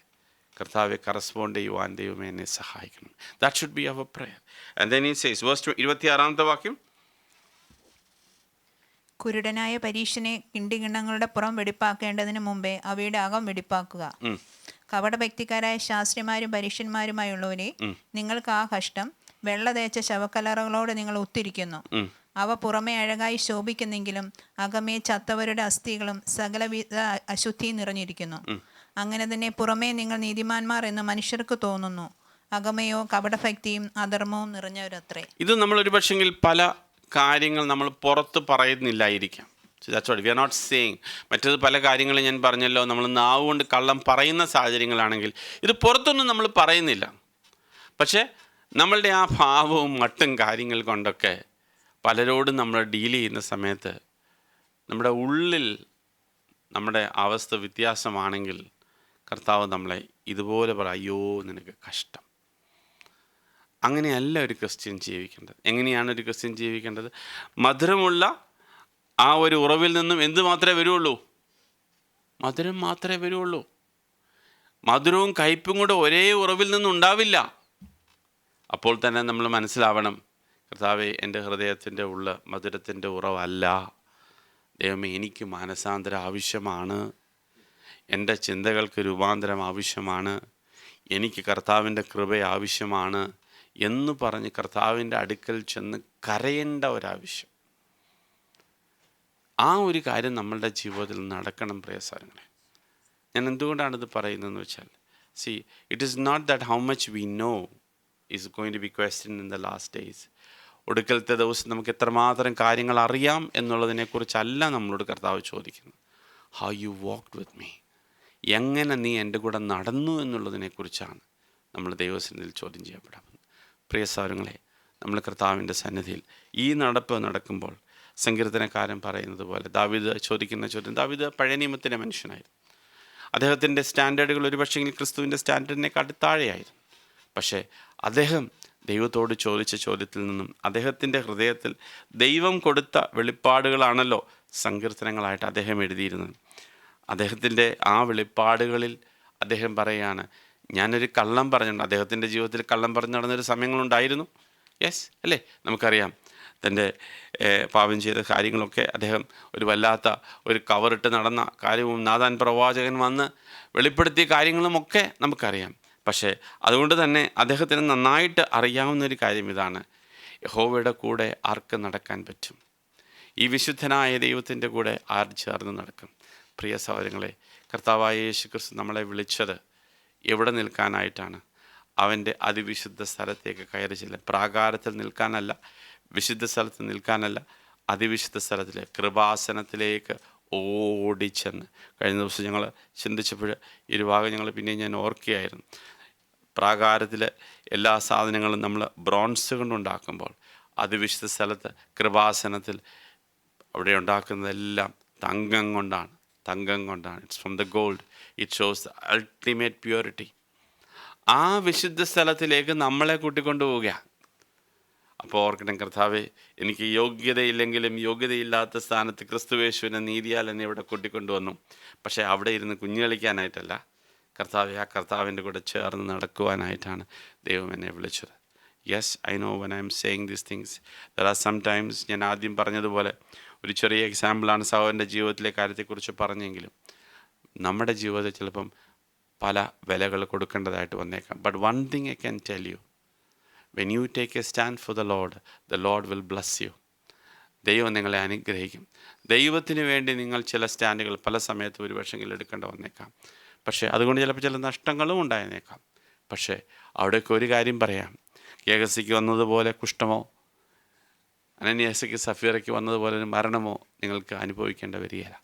കർത്താവെ കറസ്പോണ്ട് ചെയ്യുവാൻ ദൈവമേ എന്നെ സഹായിക്കണം. That should be our prayer. And then he says, verse 26-ാമത്തെ വാക്യം, കുരുടനായ പരീക്ഷനെ കിണ്ടികിണ്ണങ്ങളുടെ പുറം വെടിപ്പാക്കേണ്ടതിന് മുമ്പേ അവയുടെ അകം വെടിപ്പാക്കുക. കപടഭക്തിക്കാരായ ശാസ്ത്രിമാരും പരീക്ഷന്മാരുമായുള്ളവരെ, നിങ്ങൾക്ക് കഷ്ടം. വെള്ള തേച്ച ശവക്കലറകളോട് നിങ്ങൾ ഒത്തിരിക്കുന്നു. അവ പുറമെ അഴകായി ശോഭിക്കുന്നെങ്കിലും അകമേ ചത്തവരുടെ അസ്ഥികളും സകലവിധ അശുദ്ധി നിറഞ്ഞിരിക്കുന്നു. അങ്ങനെ തന്നെ പുറമേ നിങ്ങൾ നീതിമാന്മാർ എന്ന് മനുഷ്യർക്ക് തോന്നുന്നു, അകമയോ കപടഭക്തിയും അധർമ്മവും നിറഞ്ഞവരത്രേ. ഇത് നമ്മൾ ഒരു പക്ഷെങ്കിൽ പല കാര്യങ്ങൾ നമ്മൾ പുറത്ത് പറയുന്നില്ലായിരിക്കാം. We are not saying. മറ്റേത് പല കാര്യങ്ങളും ഞാൻ പറഞ്ഞല്ലോ, നമ്മൾ നാവ് കൊണ്ട് കള്ളം പറയുന്ന സാഹചര്യങ്ങളാണെങ്കിൽ ഇത് പുറത്തൊന്നും നമ്മൾ പറയുന്നില്ല. പക്ഷേ നമ്മളുടെ ആ ഭാവവും മറ്റും കാര്യങ്ങൾ കൊണ്ടൊക്കെ പലരോടും നമ്മൾ ഡീൽ ചെയ്യുന്ന സമയത്ത് നമ്മുടെ ഉള്ളിൽ നമ്മുടെ അവസ്ഥ വ്യത്യാസമാണെങ്കിൽ കർത്താവ് നമ്മളെ ഇതുപോലെ പറയും, അയ്യോ നിനക്ക് കഷ്ടം. അങ്ങനെയല്ല ഒരു ക്രിസ്ത്യൻ ജീവിക്കേണ്ടത്. എങ്ങനെയാണ് ഒരു ക്രിസ്ത്യൻ ജീവിക്കേണ്ടത്? മധുരമുള്ള ആ ഒരു ഉറവിൽ നിന്നും എന്ത് മാത്രമേ വരുള്ളൂ? മധുരം മാത്രമേ വരുള്ളൂ. മധുരവും കയ്പും കൂടെ ഒരേ ഉറവിൽ നിന്നും ഉണ്ടാവില്ല. അപ്പോൾ തന്നെ നമ്മൾ മനസ്സിലാവണം, കർത്താവേ, എൻ്റെ ഹൃദയത്തിൻ്റെ ഉള്ള മധുരത്തിൻ്റെ ഉറവല്ല. ദൈവമേ, എനിക്ക് മാനസാന്തരം ആവശ്യമാണ്. എൻ്റെ ചിന്തകൾക്ക് രൂപാന്തരം ആവശ്യമാണ്. എനിക്ക് കർത്താവിൻ്റെ കൃപ ആവശ്യമാണ് എന്ന് പറഞ്ഞ് കർത്താവിൻ്റെ അടുക്കൽ ചെന്ന് കരയേണ്ട ഒരാവശ്യം. ആ ഒരു കാര്യം നമ്മളുടെ ജീവിതത്തിൽ നടക്കണം പ്രിയസഹോദരങ്ങളെ. ഞാൻ എന്തുകൊണ്ടാണിത് പറയുന്നതെന്ന് വെച്ചാൽ, it is not that how much we know is going to be question in the last days. ഒടുക്കലത്തെ ദിവസം നമുക്ക് എത്രമാത്രം കാര്യങ്ങൾ അറിയാം എന്നുള്ളതിനെക്കുറിച്ചല്ല നമ്മളോട് കർത്താവ് ചോദിക്കുന്നത്. How you walked with me, എങ്ങനെ നീ എൻ്റെ കൂടെ നടന്നു എന്നുള്ളതിനെക്കുറിച്ചാണ് നമ്മൾ ദൈവസന്നിധിയിൽ ചോദ്യം ചെയ്യപ്പെടാം. പ്രിയ സഹോദരങ്ങളെ, നമ്മൾ കർത്താവിൻ്റെ സന്നിധിയിൽ ഈ നടപ്പ് നടക്കുമ്പോൾ സങ്കീർത്തനക്കാരൻ പറയുന്നത് പോലെ ദാവീദ് ചോദിക്കുന്ന ചോദ്യം, ദാവീദ് പഴയ നിയമത്തിൻ്റെ മനുഷ്യനായിരുന്നു. അദ്ദേഹത്തിൻ്റെ സ്റ്റാൻഡേർഡുകൾ ഒരുപക്ഷെങ്കിൽ ക്രിസ്തുവിൻ്റെ സ്റ്റാൻഡേർഡിനെക്കാട്ടി താഴെയായിരുന്നു. പക്ഷേ അദ്ദേഹം ദൈവത്തോട് ചോദിച്ച ചോദ്യത്തിൽ നിന്നും അദ്ദേഹത്തിൻ്റെ ഹൃദയത്തിൽ ദൈവം കൊടുത്ത വെളിപ്പാടുകളാണല്ലോ സങ്കീർത്തനങ്ങളായിട്ട് അദ്ദേഹം എഴുതിയിരുന്നത്. അദ്ദേഹത്തിൻ്റെ ആ വെളിപ്പാടുകളിൽ അദ്ദേഹം പറയുകയാണ്, ഞാനൊരു കള്ളം പറഞ്ഞിട്ടുണ്ട്. അദ്ദേഹത്തിൻ്റെ ജീവിതത്തിൽ കള്ളം പറഞ്ഞു നടന്നൊരു സമയങ്ങളുണ്ടായിരുന്നു. യെസ് അല്ലേ? നമുക്കറിയാം, തൻ്റെ പാപം ചെയ്ത കാര്യങ്ങളൊക്കെ അദ്ദേഹം ഒരു വല്ലാത്ത ഒരു കവറിട്ട് നടന്ന കാര്യവും നാഥാൻ പ്രവാചകൻ വന്ന് വെളിപ്പെടുത്തിയ കാര്യങ്ങളുമൊക്കെ നമുക്കറിയാം. പക്ഷേ അതുകൊണ്ട് തന്നെ അദ്ദേഹത്തിന് നന്നായിട്ട് അറിയാവുന്നൊരു കാര്യം ഇതാണ്, യഹോവയുടെ കൂടെ ആർക്ക് നടക്കാൻ പറ്റും? ഈ വിശുദ്ധനായ ദൈവത്തിൻ്റെ കൂടെ ആർ ചേർന്ന് നടക്കും? പ്രിയ സഹോദരങ്ങളെ, കർത്താവായ യേശു ക്രിസ്തു നമ്മളെ വിളിച്ചത് എവിടെ നിൽക്കാനായിട്ടാണ്? അവൻ്റെ അതിവിശുദ്ധ സ്ഥലത്തേക്ക് കയറി ചെല്ലുക. പ്രാകാരത്തിൽ നിൽക്കാനല്ല, വിശുദ്ധ സ്ഥലത്ത് നിൽക്കാനല്ല, അതിവിശുദ്ധ സ്ഥലത്തിലെ കൃപാസനത്തിലേക്ക് ഓടിച്ചെന്ന്. കഴിഞ്ഞ ദിവസം ഞങ്ങൾ ചിന്തിച്ചപ്പോൾ ഈ ഒരു ഭാഗം ഞാൻ ഓർക്കുകയായിരുന്നു. പ്രാകാരത്തിലെ എല്ലാ സാധനങ്ങളും നമ്മൾ ബ്രോൺസ് കൊണ്ടുണ്ടാക്കുമ്പോൾ അതിവിശുദ്ധ സ്ഥലത്ത് കൃപാസനത്തിൽ അവിടെ ഉണ്ടാക്കുന്നതെല്ലാം തങ്കം കൊണ്ടാണ്. It's from the gold. It shows the ultimate purity. ആ വിശുദ്ധ സ്ഥലത്തിലേക്ക് നമ്മളെ കൂട്ടിക്കൊണ്ടുപോവുകയാണ്. അപ്പോൾ ഓർക്കണം, കർത്താവേ, എനിക്ക് യോഗ്യതയില്ലെങ്കിലും യോഗ്യതയില്ലാത്ത സ്ഥാനത്ത് ക്രിസ്തുവേശുവിനെ നീതിയാൽ എന്നെ ഇവിടെ കൂട്ടിക്കൊണ്ടുവന്നു. പക്ഷേ അവിടെ ഇരുന്ന് കുഞ്ഞു കളിക്കാനായിട്ടല്ല, കർത്താവെ, ആ കർത്താവിൻ്റെ കൂടെ ചേർന്ന് നടക്കുവാനായിട്ടാണ് ദൈവം എന്നെ വിളിച്ചത്. Yes, I know when I M saying these things there are sometimes, ഞാൻ ആദ്യം പറഞ്ഞതുപോലെ ഒരു ചെറിയ എക്സാമ്പിളാണ് സഹോദരൻ്റെ ജീവിതത്തിലെ കാര്യത്തെക്കുറിച്ച് പറഞ്ഞെങ്കിലും നമ്മുടെ ജീവിതത്തിൽ ചിലപ്പം പല വിലകൾ കൊടുക്കേണ്ടതായിട്ട് വന്നേക്കാം. But one thing I can tell you, when you take A stand for the Lord will bless you. ദൈവം നിങ്ങളെ അനുഗ്രഹിക്കും. ദൈവത്തിന് വേണ്ടി നിങ്ങൾ ചില സ്റ്റാൻഡുകൾ പല സമയത്തും ഒരു പക്ഷെങ്കിലും എടുക്കേണ്ട വന്നേക്കാം. പക്ഷേ അതുകൊണ്ട് ചിലപ്പോൾ ചില നഷ്ടങ്ങളും ഉണ്ടായേക്കാം. പക്ഷേ അവിടേക്ക് ഒരു കാര്യം പറയാം, ഗേഹസിക്ക് വന്നതുപോലെ കുഷ്ഠമോ അനന്യാസയ്ക്ക് സഫീറയ്ക്ക് വന്നതുപോലെ ഒരു മരണമോ നിങ്ങൾക്ക് അനുഭവിക്കേണ്ട വരികയില്ല.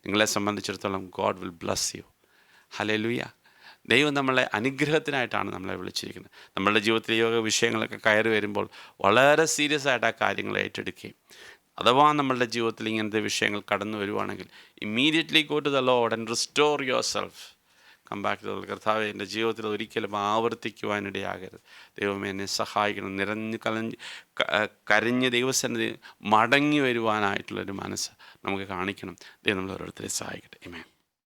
നിങ്ങളെ സംബന്ധിച്ചിടത്തോളം God will bless you. Hallelujah. ദൈവം നമ്മളെ അനുഗ്രഹത്തിനായിട്ടാണ് നമ്മളെ വിളിച്ചിരിക്കുന്നത്. നമ്മളുടെ ജീവിതത്തിലെ യോഗ വിഷയങ്ങളൊക്കെ കയറി വരുമ്പോൾ വളരെ സീരിയസ് ആയിട്ട് ആ കാര്യങ്ങൾ ഏറ്റെടുക്കുകയും, അഥവാ നമ്മളുടെ ജീവിതത്തിൽ ഇങ്ങനത്തെ വിഷയങ്ങൾ കടന്നു വരുവാണെങ്കിൽ immediately go to the Lord and restore yourself. Come back to the കർത്താവേ, എൻ്റെ ജീവിതത്തിൽ ഒരിക്കലും ആവർത്തിക്കുവാനിടയാകരുത്. ദൈവമേ, എന്നെ സഹായിക്കണം. നിറഞ്ഞു കരഞ്ഞ് ദൈവസന്നിധി മടങ്ങി വരുവാനായിട്ടുള്ളൊരു മനസ്സ് നമുക്ക് കാണിക്കണം. ദൈവം നമ്മൾ ഓരോരുത്തരെ സഹായിക്കട്ടെ. ആമേൻ.